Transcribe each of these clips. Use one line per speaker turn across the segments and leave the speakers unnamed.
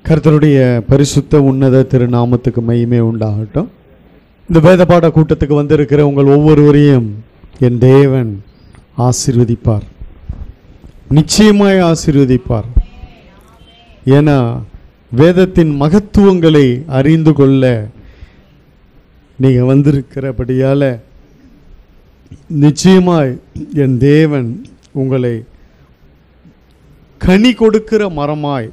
கர்த்தருடைய பரிசுத்த உன்னத திருநாமத்துக்கு மகிமை உண்டாகட்டும். இந்த வேதபாட கூட்டத்துக்கு வந்திருக்கிற உங்கள் ஒவ்வொருவரையும் என் தேவன் ஆசீர்வதிப்பார், நிச்சயமாய் ஆசீர்வதிப்பார். ஏன்னா வேதத்தின் மகத்துவங்களை அறிந்து கொள்ள நீங்கள் வந்திருக்கிறபடியால் நிச்சயமாய் என் தேவன் உங்களை கனி கொடுக்கிற மரமாய்,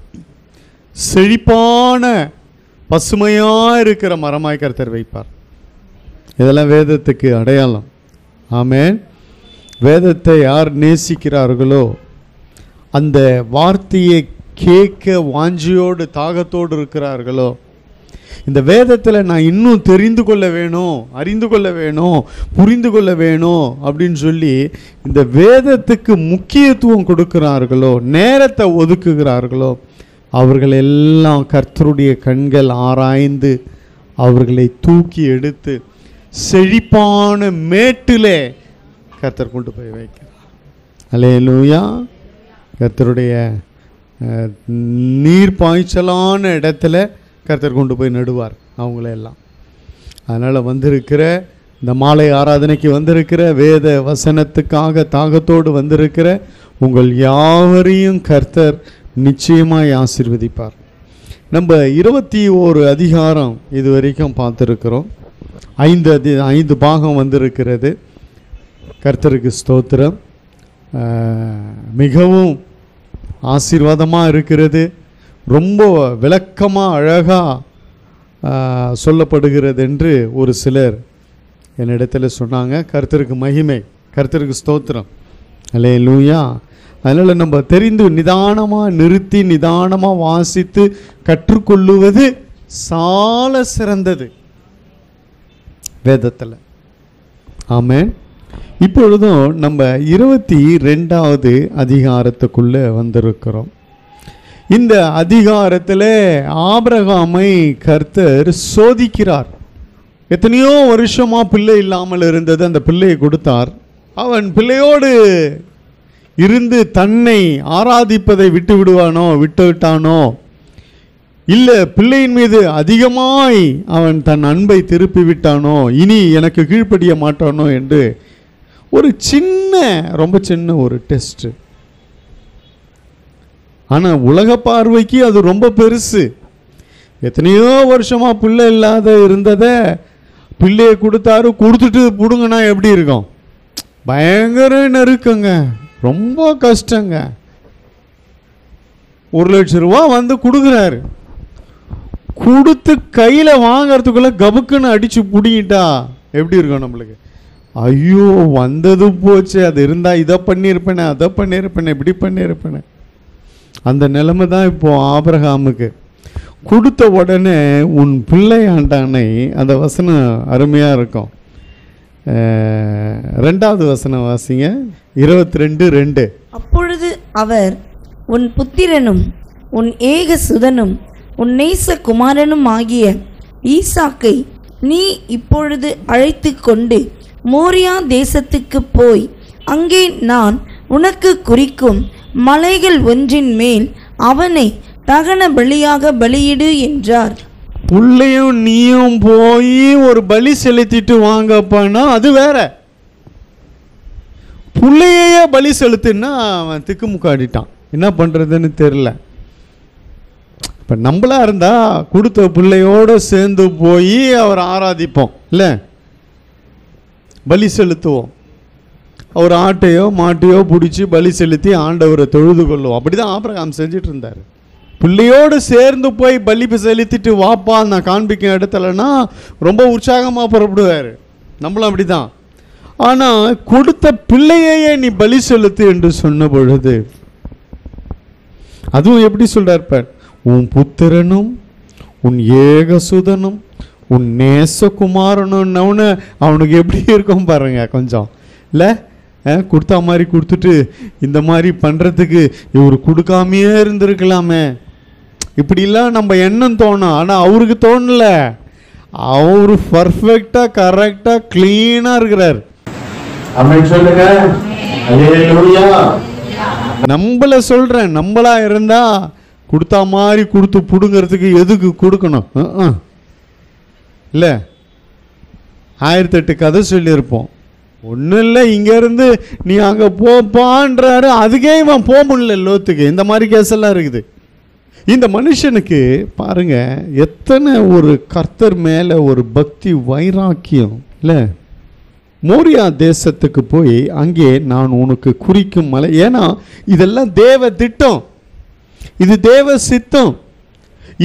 செழிப்பான பசுமையாக இருக்கிற மரமாய் கர்த்தர் வைப்பார். இதெல்லாம் வேதத்துக்கு அடையாளம். ஆமென். வேதத்தை யார் நேசிக்கிறார்களோ, அந்த வார்த்தையை கேட்க வாஞ்சியோடு தாகத்தோடு இருக்கிறார்களோ, இந்த வேதத்தில் நான் இன்னும் தெரிந்து கொள்ள வேணும், அறிந்து கொள்ள வேணும், புரிந்து கொள்ள வேணும் அப்படின்னு சொல்லி இந்த வேதத்துக்கு முக்கியத்துவம் கொடுக்கிறார்களோ, நேரத்தை ஒதுக்குகிறார்களோ, அவர்கள் எல்லாம் கர்த்தருடைய கண்கள் ஆராய்ந்து அவர்களை தூக்கி எடுத்து செழிப்பான மேட்டிலே கர்த்தர் கொண்டு போய் வைக்கிறார். அல்லேலூயா. கர்த்தருடைய நீர் பாய்ச்சலான இடத்துல கர்த்தர் கொண்டு போய் நடுவார் அவங்களெல்லாம். அதனால் வந்திருக்கிற இந்த மாலை ஆராதனைக்கு வந்திருக்கிற வேத வசனத்துக்காக தாகத்தோடு வந்திருக்கிற உங்கள் யாவரையும் கர்த்தர் நிச்சயமாய் ஆசீர்வதிப்பார். நம்ம 21 அதிகாரம் இது வரைக்கும் பார்த்துருக்கிறோம். 5 பாகம் வந்திருக்கிறது. கர்த்தருக்கு ஸ்தோத்திரம். மிகவும் ஆசீர்வாதமாக இருக்கிறது. ரொம்ப விளக்கமாக அழகாக சொல்லப்படுகிறது என்று ஒரு சிலர் என்னிடத்தில் சொன்னாங்க. கர்த்தருக்கு மகிமை, கர்த்தருக்கு ஸ்தோத்திரம். அல்லேலூயா. அதனால் நம்ம தெரிந்து நிதானமாக நிறுத்தி நிதானமாக வாசித்து கற்றுக்கொள்ளுவது சால சிறந்தது வேதத்தில். ஆமென். இப்பொழுதும் நம்ம 22வது அதிகாரத்துக்குள்ளே வந்திருக்கிறோம். இந்த அதிகாரத்தில் ஆபிரகாமை கர்த்தர் சோதிக்கிறார். எத்தனையோ வருஷமாக பிள்ளை இல்லாமல் இருந்தது, அந்த பிள்ளையை கொடுத்தார். அவன் பிள்ளையோடு இருந்து தன்னை ஆராதிப்பதை விட்டு விட்டானோ, இல்லை பிள்ளையின் மீது அதிகமாய் அவன் தன் அன்பை திருப்பி விட்டானோ, இனி எனக்கு கீழ்ப்படிய மாட்டானோ என்று ஒரு ரொம்ப சின்ன ஒரு டெஸ்ட். ஆனால் உலக பார்வைக்கு அது ரொம்ப பெருசு. எத்தனையோ வருஷமாக பிள்ளை இல்லாத இருந்ததை பிள்ளையை கொடுத்துட்டு பிடுங்கன்னா எப்படி இருக்கும்? பயங்கர நெருக்கங்க, ரொம்ப கஷ்டங்க. 1 லட்சம் ரூபா வந்து கொடுக்குறாரு. கொடுத்து கையில் வாங்கிறதுக்குள்ள கபுக்குன்னு அடித்து பிடிங்கிட்டா எப்படி இருக்கும் நம்மளுக்கு? ஐயோ வந்தது போச்சு, அது இருந்தால் இதை பண்ணியிருப்பேனே, அதை பண்ணியிருப்பேனே, இப்படி பண்ணியிருப்பேனே. அந்த நிலைமை தான் இப்போது ஆபிரகாமுக்கு. கொடுத்த உடனே உன் பிள்ளையாண்டானை, அந்த வசனம் அருமையாக இருக்கும். 2வது வசனம் வாசிங்க. 22:2.
அப்பொழுது அவர், உன் புத்திரனும் உன் ஏக சுதனும் உன் நேச குமாரனும் ஆகிய ஈசாக்கை நீ இப்பொழுது அழைத்து கொண்டு மோரியா தேசத்துக்கு போய் அங்கே நான் உனக்கு குறிக்கும் மலைகள் ஒன்றின் மேல் அவனை தகன பலியாக பலியிடு என்றார்.
புள்ளையும் நீயும் போய் ஒரு பலி செலுத்திட்டு வாங்கப்பானா அது வேற. புள்ளையே பலி செலுத்துன்னா அவன் திக்குமுக்காடிட்டான், என்ன பண்ணுறதுன்னு தெரில. இப்போ நம்மளா இருந்தால் கொடுத்த பிள்ளையோடு சேர்ந்து போய் அவர் ஆராதிப்போம், இல்லை பலி செலுத்துவோம். அவர் ஆட்டையோ மாட்டையோ பிடிச்சி பலி செலுத்தி ஆண்டவரை தொழுது கொள்ளுவோம். அப்படி தான் ஆபிரகாம் செஞ்சிட்டு இருந்தார். பிள்ளையோடு சேர்ந்து போய் பலி செலுத்திட்டு வாப்பா நான் காண்பிக்கும் இடத்துலனா ரொம்ப உற்சாகமாக புறப்படுவார். நம்மளும் அப்படி தான். ஆனால் கொடுத்த பிள்ளையே நீ பலி செலுத்து என்று சொன்ன பொழுது, அதுவும் எப்படி சொல்றார், உன் புத்திரனும் உன் ஏகசுதனும் உன் நேசகுமாரனும் அவனுக்கு எப்படி இருக்கும் பாருங்க. கொஞ்சம் இல்லை கொடுத்தா மாதிரி கொடுத்துட்டு இந்த மாதிரி பண்ணுறதுக்கு இவர் கொடுக்காமையே இருந்திருக்கலாமே. இப்படிலாம் நம்ம எண்ணம் தோணும், ஆனால் அவருக்கு தோணல. அவரு பர்ஃபெக்டாக கரெக்டாக க்ளீனாக இருக்கிறார்.
சொல்லுங்க.
நம்மள சொல்கிறேன், நம்மளா இருந்தா கொடுத்தா மாதிரி கொடுத்து பிடுங்கிறதுக்கு எதுக்கு கொடுக்கணும்? இல்லை, 1008 கதை சொல்லியிருப்போம். ஒன்றும் இல்லை, இங்கேருந்து நீ அங்கே போப்பான்றாரு, அதுக்கே இவன் போக முடியல லோத்துக்கு. இந்த மாதிரி கேஸெல்லாம் இருக்குது. இந்த மனுஷனுக்கு பாருங்க எத்தனை ஒரு கர்த்தர் மேலே ஒரு பக்தி வைராக்கியம். இல்லை, மோரியா தேசத்துக்கு போய் அங்கே நான் உனக்கு குறிக்கும் மலை, ஏன்னா இதெல்லாம் தேவ திட்டம், இது தேவ சித்தம்.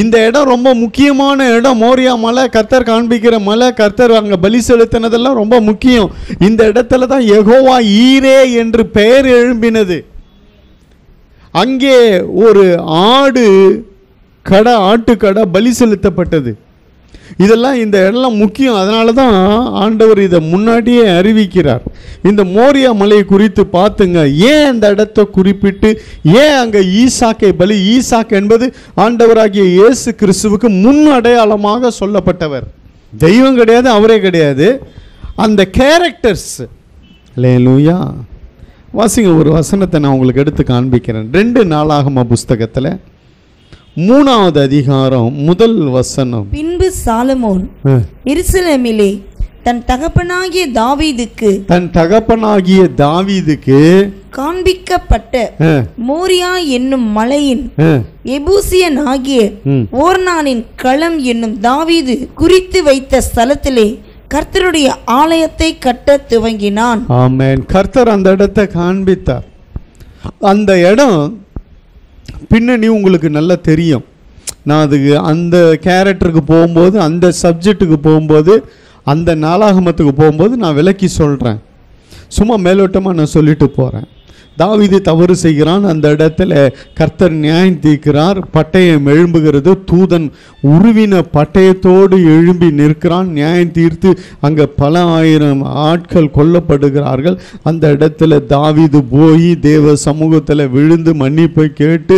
இந்த இடம் ரொம்ப முக்கியமான இடம். மோரியா மலை, கர்த்தர் காண்பிக்கிற மலை, கர்த்தர் அங்கே பலி செலுத்தினதெல்லாம் ரொம்ப முக்கியம். இந்த இடத்துல தான் யெகோவா ஈரே என்று பெயர் எழும்பினது. அங்கே ஒரு ஆட்டுக்கடை பலி செலுத்தப்பட்டது. இதெல்லாம் இந்த இடம் முக்கியம். அதனால தான் ஆண்டவர் இதை முன்னாடியே அறிவிக்கிறார். இந்த மோரியா மலையை குறித்து பார்த்துங்க. ஏன் அந்த இடத்தை குறிப்பிட்டு ஏன் அங்கே ஈசாக்கை பலி? ஈசாக் என்பது ஆண்டவராகிய இயேசு கிறிஸ்துவுக்கு முன் அடையாளமாக சொல்லப்பட்டவர். தெய்வம் கிடையாது, அவரே கிடையாது. அந்த கேரக்டர்ஸ். அல்லேலூயா. வாசிங்க, ஒரு வசனத்தை நான் உங்களுக்கு எடுத்து காண்பிக்கிறேன். 2 நாளாகம புஸ்தகத்தில் 3வது அதிகாரம் 1 வசனம்.
பின்பு சாலமோன் எருசலேமிலே தன் தகப்பனாகிய தாவீதுக்கு காண்பிக்கப்பட்ட மோரியா என்னும் மலையின் எபூசியன் ஆகிய ஓர்னானின் களம் என்னும் தாவீது குறித்து வைத்த ஸ்தலத்திலே கர்த்தருடைய ஆலயத்தை கட்ட துவங்கினான்.
ஆமென். கர்த்தர் அந்த இடத்தை காண்பித்தார். அந்த இடம் பின்னணி உங்களுக்கு நல்லா தெரியும். நான் அதுக்கு அந்த கேரக்டருக்கு போகும்போது, அந்த சப்ஜெக்டுக்கு போகும்போது, அந்த நாளாகமத்துக்கு போகும்போது நான் விளக்கி சொல்கிறேன். சும்மா மேலோட்டமாக நான் சொல்லிட்டு போகிறேன். தாவீது தவறு செய்கிறான். அந்த இடத்துல கர்த்தர் நியாயம் தீர்க்கிறார். பட்டயம் எழும்புகிறது. தூதன் உருவின பட்டயத்தோடு எழும்பி நிற்கிறான். நியாயம் தீர்த்து அங்கே பல ஆயிரம் ஆட்கள் கொல்லப்படுகிறார்கள். அந்த இடத்துல தாவீது போய் தேவ சமூகத்தில் விழுந்து மன்னிப்பை கேட்டு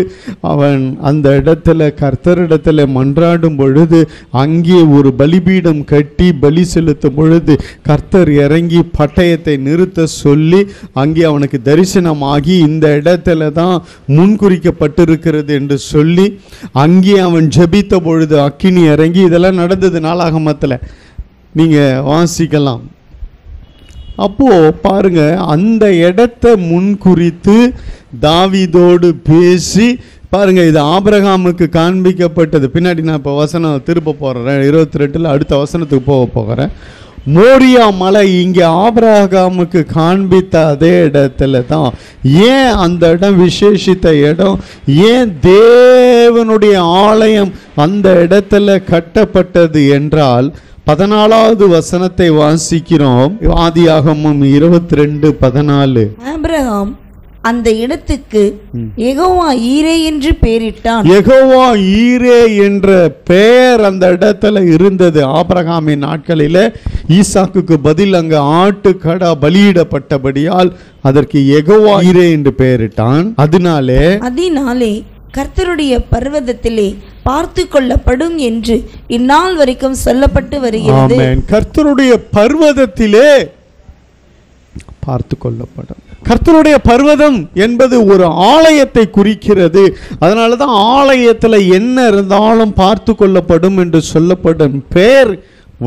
அவன் அந்த இடத்துல கர்த்தரிடத்தில் மன்றாடும் பொழுது அங்கே ஒரு பலிபீடம் கட்டி பலி செலுத்தும் பொழுது கர்த்தர் இறங்கி பட்டயத்தை நிறுத்த சொல்லி அங்கே அவனுக்கு தரிசனம் ஆகி இந்த இடத்துல தான் முன்குறிக்கப்பட்டிருக்கிறது என்று சொல்லி அங்கே அவன் ஜெபித்த பொழுது அக்கினி இறங்கி, இதெல்லாம் நடந்தது நாளாகமத்தில், நீங்க வாசிக்கலாம். அப்போ பாருங்க, அந்த இடத்தை முன்குறித்து தாவீதோடு பேசி பாருங்க, இது ஆபிரகாமுக்கு காண்பிக்கப்பட்டது. பின்னாடி நான் இப்போ வசனம் திருப்ப போகிறேன். 22 அடுத்த வசனத்துக்கு போகிறேன். மோரியா மலை இங்கே ஆபிரகாமுக்கு காண்பித்த அதே இடத்துல தான். ஏன் அந்த இடம் விசேஷித்த இடம்? ஏன் தேவனுடைய ஆலயம் அந்த இடத்துல கட்டப்பட்டது என்றால் 14வது வசனத்தை வாசிக்கிறோம். ஆதியாகமம் 22:14.
ஆபிரகாம் அந்த இடத்துக்கு யெகோவா ஈரே என்று பெயரிட்டான்.
யெகோவா ஈரே என்ற பெயர் அந்த இடத்துல இருந்தது. ஆபிரகாமின் நாட்களில் ஈசாக்குக்கு பதில் அங்கு ஆட்டுக்கடா பலியிடப்பட்டபடியால் அதற்கு யெகோவா ஈரே என்று பெயரிட்டான். அதனாலே
கர்த்தருடைய பர்வதத்திலே பார்த்து கொள்ளப்படும் என்று இந்நாள் வரைக்கும் சொல்லப்பட்டு வருகிறது.
கர்த்தருடைய பர்வதத்திலே பார்த்து கொள்ளப்படும். கர்த்தருடைய பர்வதம் என்பது ஒரு ஆலயத்தை குறிக்கிறது. அதனால தான் ஆலயத்தில் என்ன இருந்தாலும் பார்த்து கொள்ளப்படும் என்று சொல்லப்படும் பெயர்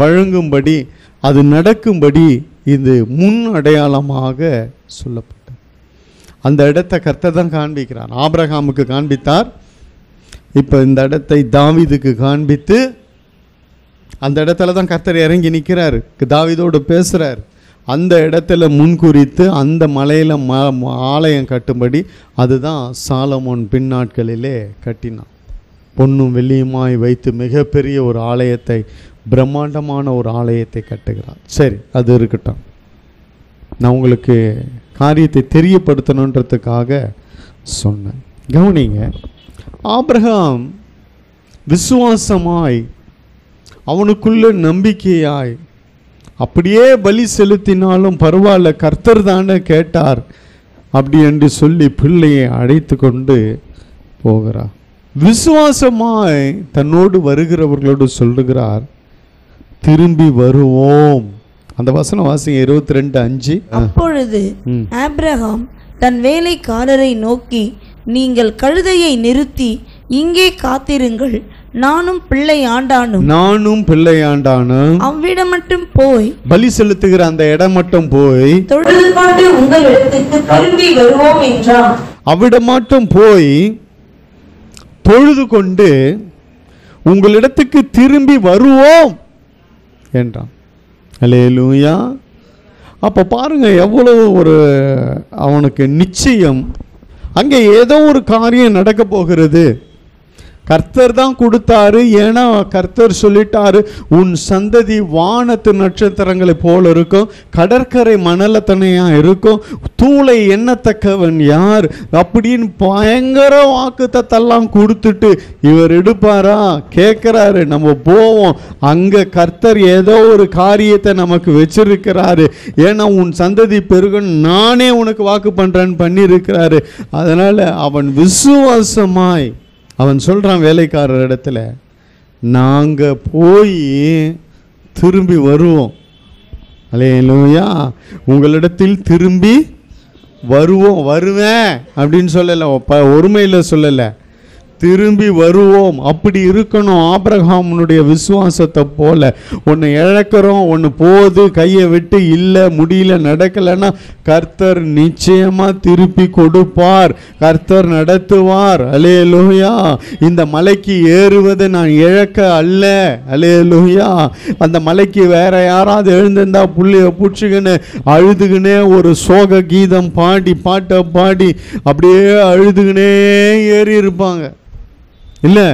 வழங்கும்படி, அது நடக்கும்படி இது முன் அடையாளமாக சொல்லப்பட்டது. அந்த இடத்தை கர்த்தர் தான் காண்பிக்கிறார். ஆபிரகாமுக்கு காண்பித்தார். இப்போ இந்த இடத்தை தாவீதுக்கு காண்பித்து அந்த இடத்துல தான் கர்த்தர் இறங்கி நிற்கிறார், தாவீதோடு பேசுகிறார். அந்த இடத்துல முன்குறித்து அந்த மலையில் ஆலயம் கட்டும்படி அதுதான் சாலமோன் பின்னாட்களிலே கட்டினான். பொன்னும் வெள்ளியுமாய் வைத்து மிகப்பெரிய ஒரு ஆலயத்தை, பிரம்மாண்டமான ஒரு ஆலயத்தை கட்டுகிறார். சரி, அது இருக்கட்டும். நான் உங்களுக்கு காரியத்தை தெரியப்படுத்தணுன்றதுக்காக சொன்னேன். கவனிங்க, ஆபிரகாம் விசுவாசமாய், அவனுக்குள்ள நம்பிக்கையாய், அப்படியே பலி செலுத்தினாலும் பரவாயில்ல, கர்த்தர் தானே கேட்டார் அப்படி என்று சொல்லி பிள்ளையை அழைத்து கொண்டு போகிறார். விசுவாசமாய் தன்னோடு வருகிறவர்களோடு சொல்லுகிறார், திரும்பி வருவோம். அந்த வசனம் வாசிங்க, 22:5.
அப்பொழுது ஆபிரகாம் தன் வேலைக்காரரை நோக்கி, நீங்கள் கழுதையை நிறுத்தி இங்கே காத்திருங்கள், நானும் பிள்ளையாண்டானும் அவ்விடம் மட்டும் போய், பலி செலுத்துகிற அந்த இடம் மட்டும் போய் தொழுது கொண்டு உங்களிடத்துக்கு திரும்பி வருவோம் என்றான். அவ்விடம் மட்டும் போய் தொழுது கொண்டு உங்களிடத்துக்கு திரும்பி வருவோம் என்றான். அல்லேலூயா. அப்போ பாருங்க எவ்வளவு ஒரு அவனுக்கு நிச்சயம். அங்கே ஏதோ ஒரு காரியம் நடக்க போகிறது. கர்த்தர் தான் கொடுத்தாரு. ஏன்னா கர்த்தர் சொல்லிட்டாரு, உன் சந்ததி வானத்து நட்சத்திரங்களை போல இருக்கும், கடற்கரை மணலத்தனையா இருக்கும், தூளை எண்ணத்தக்கவன் யார் அப்படின்னு பயங்கர வாக்குத்தத்தெல்லாம் கொடுத்துட்டு இவர் எடுப்பாரா? கேட்கிறாரு. நம்ம போவோம். அங்க கர்த்தர் ஏதோ ஒரு காரியத்தை நமக்கு வச்சிருக்கிறாரு. ஏன்னா உன் சந்ததி பெருகும், நானே உனக்கு வாக்கு பண்றேன்னு பண்ணியிருக்கிறாரு. அதனால அவன் விசுவாசமாய் அவன் சொல்றான் வேலைக்காரர் இடத்துல, நாங்க போய் திரும்பி வருவோம். அல்லேலூயா. உங்களிடத்தில் திரும்பி வருவேன் அப்படின்னு சொல்லல, ஒருமையில் சொல்லல, திரும்பி வருவோம். அப்படி இருக்கணும். ஆபிரகாமுடைய விசுவாசத்தை போல. ஒன்று இழக்கிறோம், ஒன்று போகுது, கையை விட்டு இல்லை, முடியல, நடக்கலைன்னா கர்த்தர் நிச்சயமா திருப்பி கொடுப்பார், கர்த்தர் நடத்துவார். அல்லேலூயா. இந்த மலைக்கு ஏறுவதை நான் இழக்க அல்ல. அல்லேலூயா. அந்த மலைக்கு வேற யாராவது எழுந்திருந்தா புள்ளிய பூச்சிக்கின்னு அழுதுகினே ஒரு சோக கீதம் பாட்டை பாடி அப்படியே அழுதுகினே ஏறி இருப்பாங்க. இல்லை,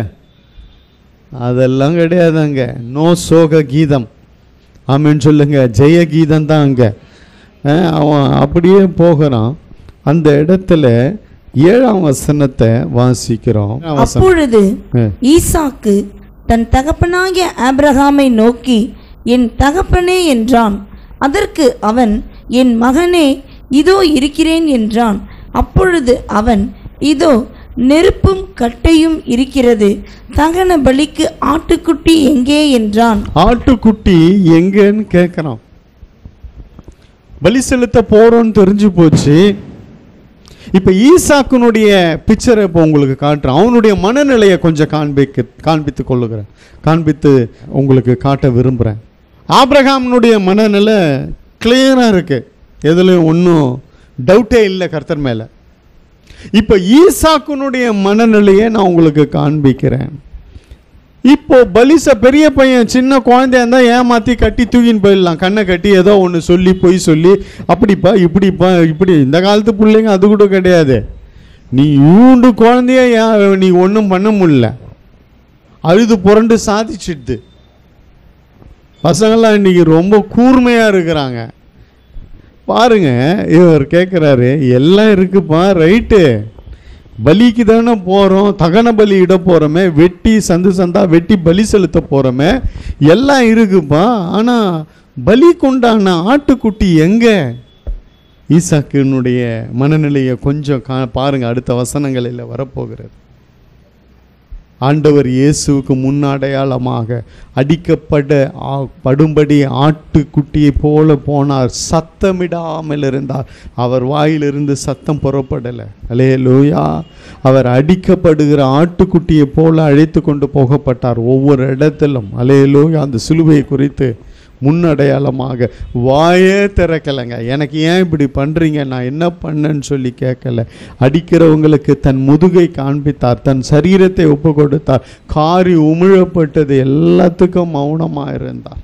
அதெல்லாம் கிடையாதுங்க. நோ சோக கீதம். ஆமென் சொல்லுங்க. ஜெய கீதம் தான் அங்கே. அவன் அப்படியே போகிறான். அந்த இடத்துல 7ஆம் வசனத்தை வாசிக்கிறோம். அப்பொழுது ஈசாக்கு தன் தகப்பனாகிய ஆபிரகாமை நோக்கி, என் தகப்பனே என்றான். அதற்கு அவன், என் மகனே, இதோ இருக்கிறேன் என்றான். அப்பொழுது அவன், இதோ நெருப்பும் கட்டையும் இருக்கிறது, தகன பலிக்கு ஆட்டுக்குட்டி எங்கே என்றான்.
ஆட்டுக்குட்டி எங்கன்னு கேட்கிறான். பலி செலுத்த போறோன்னு தெரிஞ்சு போச்சு. இப்ப ஈசாக்குனுடைய பிக்சரை இப்போ உங்களுக்கு காட்டுறேன். அவனுடைய மனநிலையை கொஞ்சம் காண்பித்து உங்களுக்கு காட்ட விரும்புகிறேன். ஆபிரகாமுடைய மனநிலை கிளியரா இருக்கு, எதுலையும் ஒன்றும் டவுட்டே இல்லை கர்த்தர் மேல. இப்போ ஈசாக்குனுடைய மனநிலையை நான் உங்களுக்கு காண்பிக்கிறேன். இப்போ பலிச பெரிய பையன் சின்ன குழந்தையா இருந்தால் ஏமாற்றி கட்டி தூக்கின்னு போயிடலாம். கண்ணை கட்டி ஏதோ ஒன்று சொல்லி பொய் சொல்லி அப்படிப்பா இப்படி. இந்த காலத்து பிள்ளைங்க அது கூட கிடையாது. நீ யூண்டு குழந்தைய நீ ஒன்றும் பண்ண முடியல, அழுது புரண்டு சாதிச்சிடுது. பசங்கள்லாம் இன்னைக்கு ரொம்ப கூர்மையாக இருக்கிறாங்க. பாருங்க, இவர் கேட்குறாரு, எல்லாம் இருக்குப்பா, ரைட்டு, பலிக்கு தானே போகிறோம், தகன பலி இட போகிறோமே, வெட்டி சந்தா வெட்டி பலி செலுத்த போகிறோமே, எல்லாம் இருக்குப்பா, ஆனால் பலி கொண்டான ஆட்டுக்குட்டி எங்கே? ஈசாக்கினுடைய மனநிலையை கொஞ்சம் பாருங்க, அடுத்த வசனங்களில் வரப்போகிறது. ஆண்டவர் இயேசுவுக்கு முன்னடையாளமாக அடிக்கப்படும்படி ஆட்டுக்குட்டியை போல போனார், சத்தமிடாமல் இருந்தார். அவர் வாயிலிருந்து சத்தம் புறப்படலை. அல்லேலூயா. அவர் அடிக்கப்படுகிற ஆட்டுக்குட்டியை போல அழைத்து கொண்டு போகப்பட்டார் ஒவ்வொரு இடத்திலும். அல்லேலூயா. அந்த சிலுவையை குறித்து முன்னடையாளமாக வாயே திறக்கலைங்க. எனக்கு ஏன் இப்படி பண்ணுறீங்க, நான் என்ன பண்ணேன்னு சொல்லி கேட்கல. அடிக்கிறவங்களுக்கு தன் முதுகை காண்பித்தார், தன் சரீரத்தை ஒப்பு கொடுத்தார், காரி உமிழப்பட்டது எல்லாத்துக்கும் மௌனமாக இருந்தார்.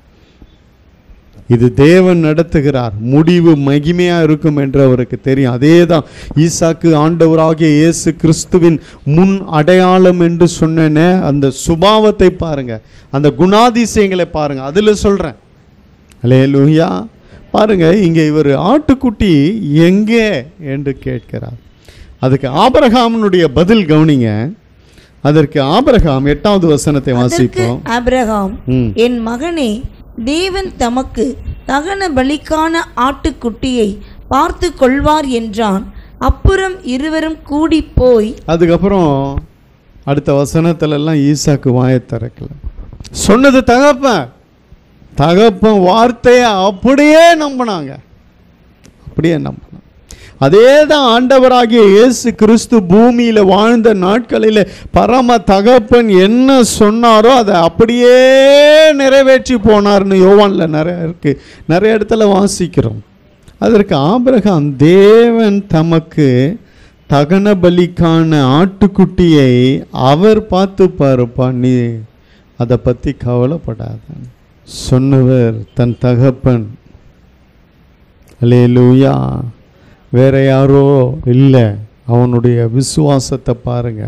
இது தேவன் நடத்துகிறார், முடிவு மகிமையாக இருக்கும் என்று அவருக்கு தெரியும். அதே தான் ஈசாக்கு ஆண்டவராகிய இயேசு கிறிஸ்துவின் முன் அடையாளம் என்று சொன்னேனே, அந்த சுபாவத்தை பாருங்க, அந்த குணாதிசயங்களை பாருங்க, அதில் சொல்கிறேன். அல்லேலூயா. பாருங்க, இங்கே இவர் ஆட்டுக்குட்டி எங்கே என்று கேட்கிறார். அதுக்கு ஆபிரகாமுடைய பதில் கவனிங்க. அதற்கு ஆபிரகாம் 8வது வசனத்தை வாசிப்போம்.
ஆபிரகாம், என் மகனே, தேவன் தமக்கு தகன பலிக்கான ஆட்டுக்குட்டியை பார்த்து கொள்வார் என்றான். அப்புறம் இருவரும் கூடி போய்,
அதுக்கப்புறம் அடுத்த வசனத்துலலாம் ஈசாக்கு வாயை திறக்கல. சொன்னது தகப்பன் வார்த்தையை அப்படியே நம்பினாங்க, அப்படியே நம்பினாங்க. அதே தான் ஆண்டவராகிய இயேசு கிறிஸ்து பூமியில் வாழ்ந்த நாட்களில் பரம தகப்பன் என்ன சொன்னாரோ அதை அப்படியே நிறைவேற்றி போனார்னு யோவானில் நிறைய இடத்துல வாசிக்கிறோம். அதற்கு ஆபிரகாம் தேவன் தமக்கு தகன பலிக்கான ஆட்டுக்குட்டியை அவர் பார்த்து பாருப்பா, நீ அதை பற்றி கவலைப்படாத சொன்னவர் தன் தகப்பன். அல்லேலூயா. வேற யாரோ இல்லை. அவனுடைய விசுவாசத்தை பாருங்க.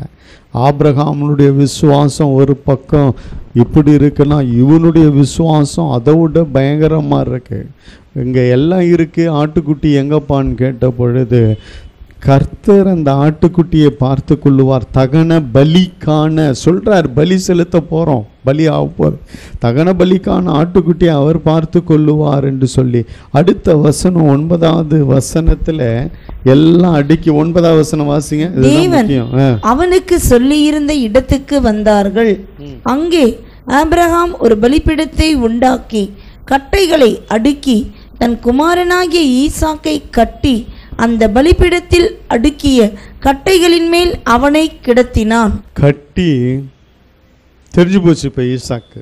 ஆபிரகாமனுடைய விசுவாசம் ஒரு பக்கம் இப்படி இருக்குன்னா, இவனுடைய விசுவாசம் அதை விட பயங்கரமாக இருக்கு. இங்கே எல்லாம் இருக்குது, ஆட்டுக்குட்டி எங்கப்பான்னு கேட்ட பொழுது கர்த்தர் அந்த ஆட்டுக்குட்டியை பார்த்து கொள்ளுவார். தகன பலிக்கான சொல்கிறார், பலி செலுத்த போகிறோம், பலி ஆக போகிற தகன பலிக்கான ஆட்டுக்குட்டியை அவர் பார்த்து கொள்ளுவார் என்று சொல்லி அடுத்த வசனம் 9வது வசனத்தில் எல்லாம் அடுக்கி 9வது வசனம் வாசிங்க.
அவனுக்கு சொல்லியிருந்த இடத்துக்கு வந்தார்கள். அங்கே ஆபிரகாம் ஒரு பலிபீடத்தை உண்டாக்கி கட்டைகளை அடுக்கி தன் குமாரனாகிய ஈசாக்கை கட்டி அந்த பலிபீடத்தில் அடுக்கிய கட்டைகளின் மேல் அவனை கிடத்தினான்.
கட்டி தெரிஞ்சு போச்சு இப்ப ஈசாக்கு.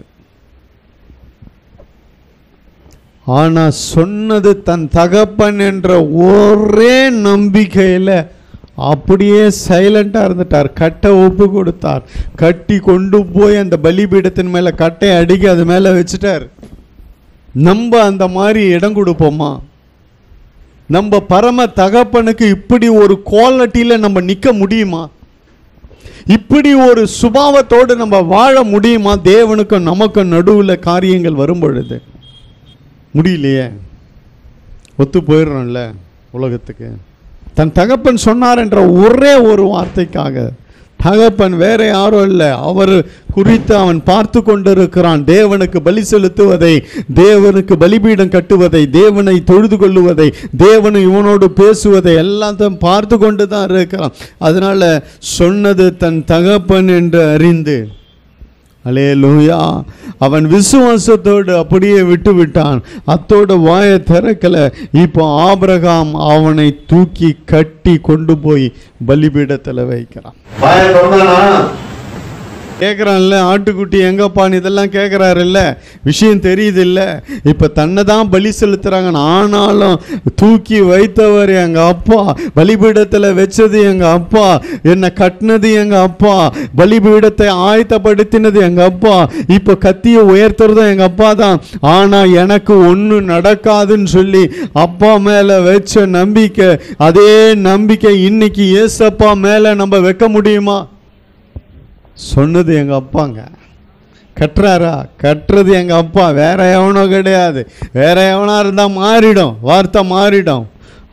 ஆனா சொன்னது தன் தகப்பன் என்ற ஒரே நம்பிக்கையில அப்படியே சைலண்டா இருந்துட்டார். கட்டை ஒப்பு கொடுத்தார். கட்டி கொண்டு போய் அந்த பலிபீடத்தின் மேல கட்டை அடுக்கி அது மேல வச்சுட்டார். நம்ம அந்த மாதிரி இடம் கொடுப்போமா? நம்ம பரம தகப்பனுக்கு இப்படி ஒரு குவாலிட்டியில் நம்ம நிற்க முடியுமா? இப்படி ஒரு சுபாவத்தோடு நம்ம வாழ முடியுமா? தேவனுக்கும் நமக்கும் நடுவில் காரியங்கள் வரும் பொழுது முடியலையே, ஒத்து போயிடுறோம்ல உலகத்துக்கு. தன் தகப்பன் சொன்னார் என்ற ஒரே ஒரு வார்த்தைக்காக, தகப்பன் வேற யாரும் இல்லை, அவர் குறித்து அவன் பார்த்து கொண்டிருக்கிறான். தேவனுக்கு பலி செலுத்துவதை, தேவனுக்கு பலிபீடம் கட்டுவதை, தேவனை தொழுது கொள்ளுவதை, தேவனை இவனோடு பேசுவதை எல்லாத்தையும் பார்த்து கொண்டு தான் இருக்கிறான். அதனால சொன்னது தன் தகப்பன் என்று அறிந்து, அல்லேலூயா, அவன் விசுவாசத்தோடு அப்படியே விட்டு விட்டான். அத்தோட வாயை திறக்கல. இப்போ ஆபிரகாம் அவனை தூக்கி கட்டி கொண்டு போய் பலிபீடத்தில் வைக்கிறான். கேட்குறான்ல, ஆட்டுக்குட்டி எங்கப்பான்னு இதெல்லாம் கேட்குறாருல்ல, விஷயம் தெரியுது இல்லை. இப்போ தன்னை தான் பலி செலுத்துகிறாங்க. ஆனாலும் தூக்கி வைத்தவர் எங்கள் அப்பா, பலிபீடத்தில் வச்சது எங்கள் அப்பா, என்னை கட்டினது எங்கள் அப்பா, பலிபீடத்தை ஆயத்தப்படுத்தினது எங்கள் அப்பா, இப்போ கத்தியை உயர்த்துறதும் எங்கள் அப்பா தான். ஆனால் எனக்கு ஒன்றும் நடக்காதுன்னு சொல்லி அப்பா மேலே வச்ச நம்பிக்கை, அதே நம்பிக்கை இன்னைக்கு ஏசப்பா மேலே நம்ம வைக்க முடியுமா? சொன்னது எங்கள் அப்பாங்க, கட்டுறாரா? கட்டுறது எங்கள் அப்பா, வேற எவனோ கிடையாது. வேற எவனா இருந்தால் மாறிடும், வார்த்தை மாறிடும்,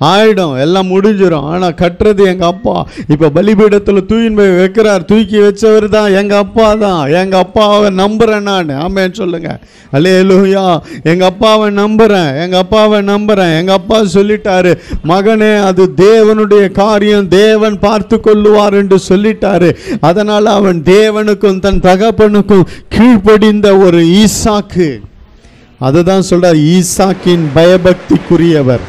ஆயிடும், எல்லாம் முடிஞ்சிடும். ஆனால் கட்டுறது எங்கள் அப்பா. இப்போ பலிபீடத்தில் தூக்கின்னு போய் வைக்கிறார். தூக்கி வச்சவர் தான் எங்கள் அப்பா தான். எங்கள் அப்பாவை நம்புகிறேன் நான். ஆமேன்னு சொல்லுங்க. அல்லேலூயா. எங்கள் அப்பாவை நம்புகிறேன், எங்கள் அப்பாவை நம்புகிறேன். எங்கள் அப்பா சொல்லிட்டாரு, மகனே அது தேவனுடைய காரியம், தேவன் பார்த்து கொள்ளுவார் என்று சொல்லிட்டாரு. அதனால் அவன் தேவனுக்கும் தன் தகப்பனுக்கும் கீழ்ப்படிந்த ஒரு ஈசாக்கு. அதுதான் சொல்றார், ஈசாக்கின் பயபக்திக்குரியவர்.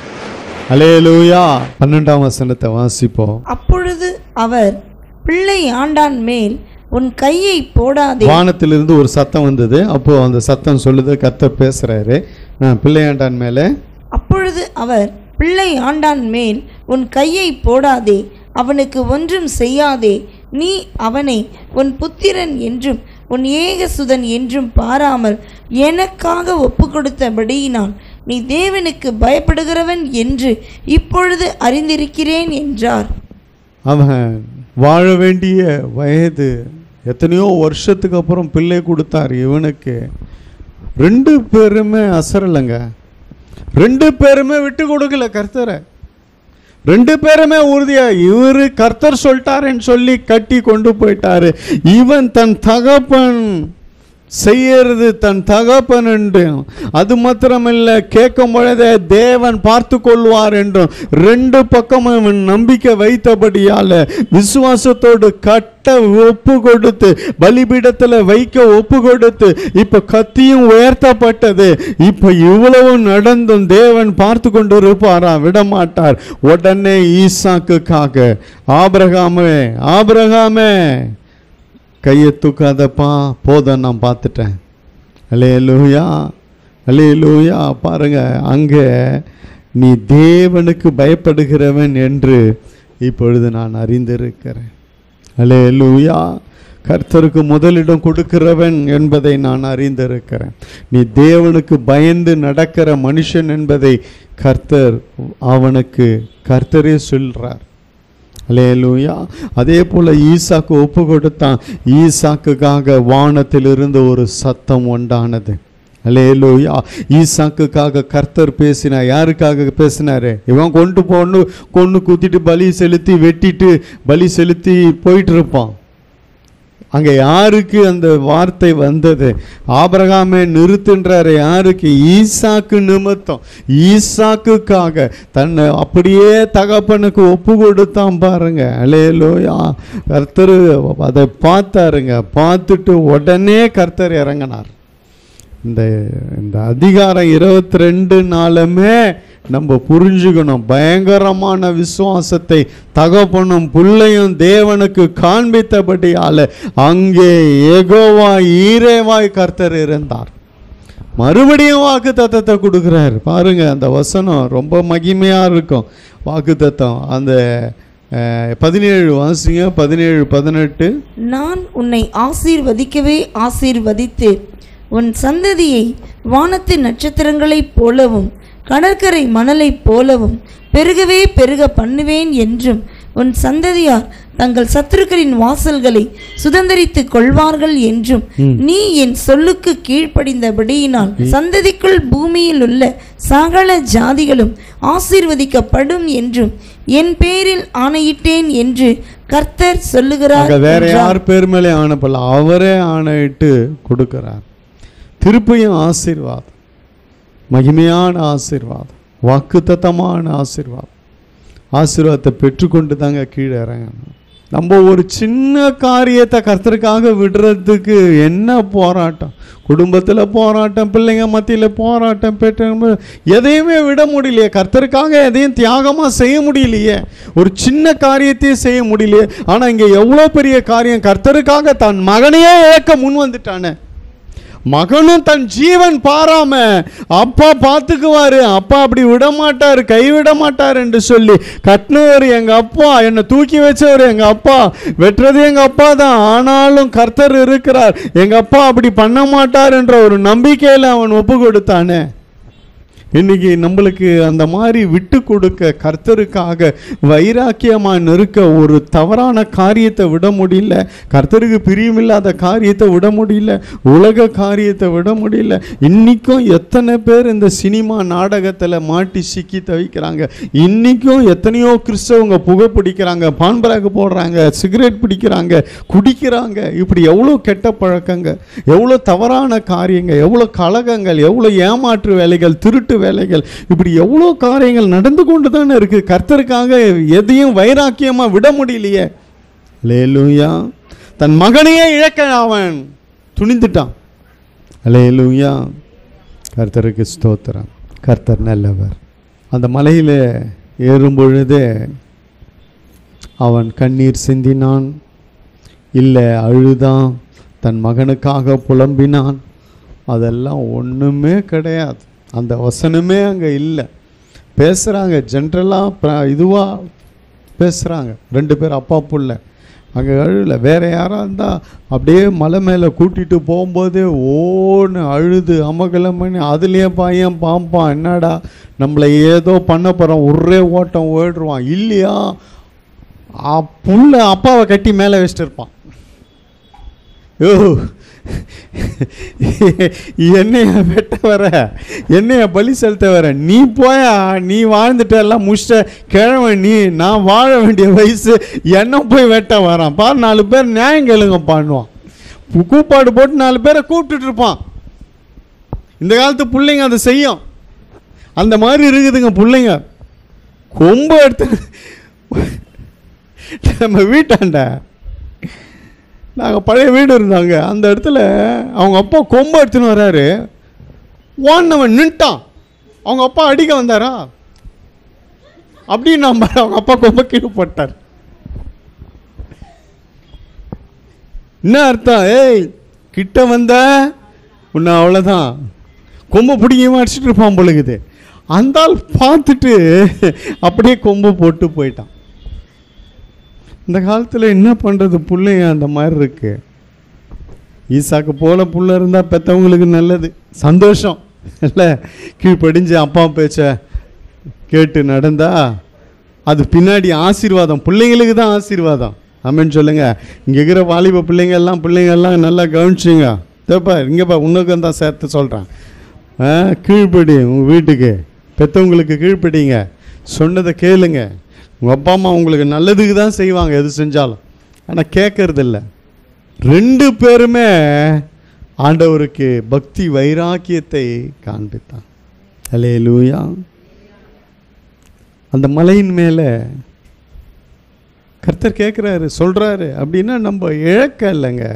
அல்லேலூயா. 12ஆம் வசனத்தை வாசிப்போம்.
அப்பொழுது அவர், பிள்ளை ஆண்டான் மேல் உன் கையை போடாதே.
வானத்திலிருந்து ஒரு சத்தம் வந்தது. அப்போ அந்த சத்தம் சொல்லுது, கர்த்தர் பேசுறாரு, பிள்ளை ஆண்டான் மேலே.
அப்பொழுது அவர், பிள்ளை ஆண்டான் மேல் உன் கையை போடாதே, அவனுக்கு ஒன்றும் செய்யாதே. நீ அவனை உன் புத்திரன் என்றும் உன் ஏகசுதன் என்றும் பாராமல் எனக்காக ஒப்பு கொடுத்தபடியினால் நீ தேவனுக்கு பயப்படுகிறவன் என்று இப்பொழுது அறிந்திருக்கிறேன் என்றார்.
அவன் வாழ வேண்டிய வயது, எத்தனையோ வருஷத்துக்கு அப்புறம் பிள்ளை கொடுத்தார் இவனுக்கு. 2 பேருமே அசரலைங்க. 2 பேருமே விட்டு கொடுக்கல கர்த்தரை. 2 பேருமே உறுதியா, இவரு கர்த்தர் சொல்லிட்டாருன்னு சொல்லி கட்டி கொண்டு போயிட்டாரு. இவன் தன் தகப்பன் செய்யறது தன் தகப்பன் என்றும், அது மாத்திரமில்லை கேட்கும் பொழுதே தேவன் பார்த்து கொள்வார் என்றும், ரெண்டு பக்கமும் அவன் நம்பிக்கை வைத்தபடியால விசுவாசத்தோடு கட்ட ஒப்பு கொடுத்து பலிபீடத்தில் வைக்க ஒப்பு கொடுத்து இப்ப கத்தியும் உயர்த்தப்பட்டது. இப்ப இவ்வளவு நடந்தும் தேவன் பார்த்து கொண்டு இருப்பாரா? விடமாட்டார். உடனே ஈசாக்குக்காக ஆபிரகாமே கையை தூக்காதப்பா, போதும் நான் பார்த்துட்டேன். அல்லேலூயா அல்லேலூயா. பாருங்க, அங்கே நீ தேவனுக்கு பயப்படுகிறவன் என்று இப்பொழுது நான் அறிந்திருக்கிறேன். அல்லேலூயா. கர்த்தருக்கு முதலிடம் கொடுக்கிறவன் என்பதை நான் அறிந்திருக்கிறேன். நீ தேவனுக்கு பயந்து நடக்கிற மனுஷன் என்பதை கர்த்தரே சொல்றார். அல்லேலூயா. அதே போல ஈசாக்கு ஒப்பு கொடுத்தான். ஈசாக்குக்காக வானத்திலிருந்து ஒரு சத்தம் உண்டானது. அல்லேலூயா. ஈசாக்குக்காக கர்த்தர் பேசினார். யாருக்காக பேசினாரு? இவன் கொண்டு குத்திட்டு பலி செலுத்தி வெட்டிட்டு பலி செலுத்தி போயிட்டு இருப்பான். அங்கே யாருக்கு அந்த வார்த்தை வந்தது? ஆபிரகாமே நிறுத்துன்றாரு. யாருக்கு? ஈசாக்கு நிமித்தம். ஈசாக்குக்காக தன்னை அப்படியே தகப்பனுக்கு ஒப்பு கொடுத்தான். பாருங்க, அல்லேலூயா. கர்த்தர் அதை பார்த்தாருங்க. பார்த்துட்டு உடனே கர்த்தர் இறங்கினார். இந்த அதிகாரம் 22 நாளுமே நம்ம புரிஞ்சுக்கணும். பயங்கரமான விசுவாசத்தை தகப்பனும் பிள்ளையும் தேவனுக்கு காண்பித்தபடியால அங்கே யெகோவா ஈரேவாய் கர்த்தர் இருந்தார். மறுபடியும் வாக்கு தத்தத்தை கொடுக்குறார். பாருங்க, அந்த வசனம் ரொம்ப மகிமையா இருக்கும். வாக்கு தத்தம் அந்த 17 வாசிங்க. 17-18.
நான் உன்னை ஆசீர்வதிக்கவே ஆசீர்வதித்து உன் சந்ததியை வானத்து நட்சத்திரங்களைப் போலவும் கடற்கரை மணலைப் போலவும் பெருகவே பெருக பண்ணுவேன் என்றும், உன் சந்ததியார் தங்கள் சத்துருக்களின் வாசல்களை சுதந்தரித்துக் கொள்வார்கள் என்றும், நீ என் சொல்லுக்கு கீழ்ப்படிந்தபடியினால் சந்ததிக்குள் பூமியில் உள்ள சகல ஜாதிகளும் ஆசீர்வதிக்கப்படும் என்றும் என் பேரில் ஆணையிட்டேன் என்று கர்த்தர் சொல்லுகிறார்.
வேற யார் பேர் மேலே ஆணைப்படல, அவரே ஆணையிட்டு கொடுக்கிறார். திருப்பியும் ஆசீர்வாதம், மகிமையான ஆசீர்வாதம், வாக்குத்தத்தமான ஆசீர்வாதத்தை பெற்றுக்கொண்டு தாங்க கீழே இறங்கணும். நம்ம ஒரு சின்ன காரியத்தை கர்த்தருக்காக விடுறதுக்கு என்ன போராட்டம், குடும்பத்தில் போராட்டம், பிள்ளைங்க மத்தியில் போராட்டம், பெற்ற எதையுமே விட முடியலையே. கர்த்தருக்காக எதையும் தியாகமாக செய்ய முடியலையே. ஒரு சின்ன காரியத்தையும் செய்ய முடியலையே. ஆனால் இங்கே எவ்வளோ பெரிய காரியம், கர்த்தருக்காக தன் மகனையே இழக்க முன் வந்துட்டானே. மகனும் தன் ஜீவன் பாராம அப்பா பார்த்துக்குவாரு, அப்பா அப்படி விடமாட்டாரு, கைவிட மாட்டார் என்று சொல்லி கட்டினவர் எங்க அப்பா, என்னை தூக்கி வச்சவர் எங்க அப்பா, வெட்டுறது எங்க அப்பா தான், ஆனாலும் கர்த்தர் இருக்கிறார், எங்க அப்பா அப்படி பண்ண மாட்டார் என்ற ஒரு நம்பிக்கையில் அவன் ஒப்பு கொடுத்தானே. இன்னைக்கு நம்மளுக்கு அந்த மாதிரி விட்டு கொடுக்க, கர்த்தருக்காக வைராக்கியமாக நிற்க, ஒரு தவறான காரியத்தை விட முடியல, கர்த்தருக்கு பிரியமில்லாத காரியத்தை விட முடியல, உலக காரியத்தை விட முடியல. இன்றைக்கும் எத்தனை பேர் இந்த சினிமா நாடகத்தில் மாட்டி சிக்கி தவிக்கிறாங்க. இன்றைக்கும் எத்தனையோ கிறிஸ்தவங்க புகை பிடிக்கிறாங்க, பான்பராக போடுறாங்க, சிகரெட் பிடிக்கிறாங்க, குடிக்கிறாங்க. இப்படி எவ்வளோ கெட்ட பழக்கங்க, எவ்வளோ தவறான காரியங்க, எவ்வளோ கலகங்கள், எவ்வளோ ஏமாற்று வேலைகள், திருட்டு வேலைகள், இப்படி எவ்வளோ காரியங்கள் நடந்து கொண்டு தானே இருக்கு. கர்த்தருக்காக எதையும் வைராக்கியமாக விட முடியலையே. அல்லேலூயா. தன் மகனையே இழக்க அவன் துணிந்துட்டான். அல்லேலூயா. கர்த்தருக்கு ஸ்தோத்திரம். கர்த்தர் நல்லவர். அந்த மலையில் ஏறும் பொழுதே அவன் கண்ணீர் சிந்தினான், இல்லை அழுதான், தன் மகனுக்காக புலம்பினான். அதெல்லாம் ஒன்றுமே கிடையாது. அந்த வசனமே அங்கே இல்லை. பேசுகிறாங்க, ஜென்ரலாக இதுவாக பேசுகிறாங்க. 2 பேர் அப்பா புள்ள அங்கே அழுல. வேறு யாராக இருந்தால் அப்படியே மலை மேலே கூட்டிகிட்டு போகும்போதே ஓன்னு அழுது அமகலம் பண்ணி, அதுலேயே பையன் பாம்பான், என்னடா நம்மளை ஏதோ பண்ண போகிறோம், ஒரே ஓட்டம் ஓடுவான். இல்லையா, புள்ள அப்பாவை கட்டி மேலே வச்சுட்டு இருப்பான். யோ, என்னைய வெட்ட வர, என்னைய பலி செலுத்த வர, நீ போயா, நீ வாழ்ந்துட்ட, எல்லாம் முடிச்சிட்ட கிழமை, நான் வாழ வேண்டிய வயசு, என்ன போய் வெட்ட வரான் பார். 4 பேர் நியாயம் கேளுங்க பண்ணுவான். கூப்பாடு போட்டு 4 பேரை கூப்பிட்டுட்டு இருப்பான். இந்த காலத்து பிள்ளைங்க அதை செய்யும். அந்த மாதிரி இருக்குதுங்க பிள்ளைங்க. கொம்பு எடுத்து நம்ம வீட்டாண்ட நாங்கள் பழைய வீடு இருந்தாங்க, அந்த இடத்துல அவங்க அப்பா கொம்பு எடுத்துன்னு வர்றாரு. ஓன்னவன் நின்ட்டான். அவங்க அப்பா அடிக்க வந்தாரா அப்படின்னு நம்ம அவங்க அப்பா கொம்பை கீழே போட்டார். என்ன அர்த்தம்? ஏய் கிட்ட வந்த உன்னை அவ்வளோதான், கொம்பை பிடிக்காம அடிச்சுட்டு இருப்பான் பொழுகுது. அந்த ஆள் பார்த்துட்டு அப்படியே கொம்பு போட்டு போயிட்டான். இந்த காலத்தில் என்ன பண்ணுறது, பிள்ளைங்க அந்த மாதிரி இருக்கு. ஈசாக்கு போல புள்ள இருந்தால் பெற்றவங்களுக்கு நல்லது, சந்தோஷம் இல்லை. கீழ்ப்படிஞ்சு அப்பா பேச்ச கேட்டு நடந்தா அது பின்னாடி ஆசீர்வாதம், பிள்ளைங்களுக்கு தான் ஆசீர்வாதம். ஆமென் சொல்லுங்க. இங்கே இருக்கிற வாலிப பிள்ளைங்கள்லாம் நல்லா கவனிச்சிங்க. தேப்பா இங்கேப்பா உனக்கு தான் சேர்த்து சொல்கிறேன். கீழ்ப்படி, உங்கள் வீட்டுக்கு பெற்றவங்களுக்கு கீழ்ப்படிங்க, சொன்னதை கேளுங்க. உங்கள் அப்பா அம்மா உங்களுக்கு நல்லதுக்கு தான் செய்வாங்க எது செஞ்சாலும், ஆனால் கேட்கறதில்ல. 2 பேருமே ஆண்டவருக்கு பக்தி வைராக்கியத்தை காண்பித்தான். அல்லேலூயா. அந்த மலையின் மேலே கர்த்தர் கேட்குறாரு, சொல்கிறாரு அப்படின்னா நம்ம இழக்க இல்லைங்க,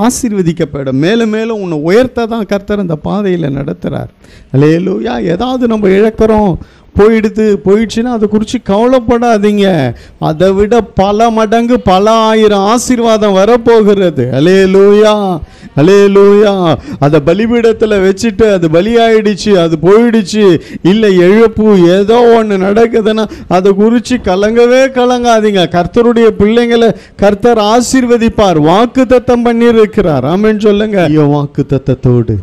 ஆசீர்வதிக்கப்படும். மேலும் மேலும் உன்னை உயர்த்த தான் கர்த்தர் அந்த பாதையில் நடத்துகிறார். அல்லேலூயா. ஏதாவது நம்ம இழக்கிறோம், போயிடுச்சுன்னா அதை குறித்து கவலைப்படாதீங்க. அதை விட பல மடங்கு பல ஆயிரம் ஆசீர்வாதம் வரப்போகிறது. அல்லேலூயா, அல்லேலூயா. அதை பலிபீடத்தில் வச்சுட்டு அது பலியாயிடுச்சு, அது போயிடுச்சு, இல்லை இழப்பு ஏதோ ஒன்று நடக்குதுன்னா அதை குறித்து கலங்காதீங்க. கர்த்தருடைய பிள்ளைங்களை கர்த்தர் ஆசீர்வதிப்பார், வாக்கு தத்தம் பண்ணியிருக்கிறார். ஆமென் சொல்லுங்க. வாக்கு தத்தத்தோடு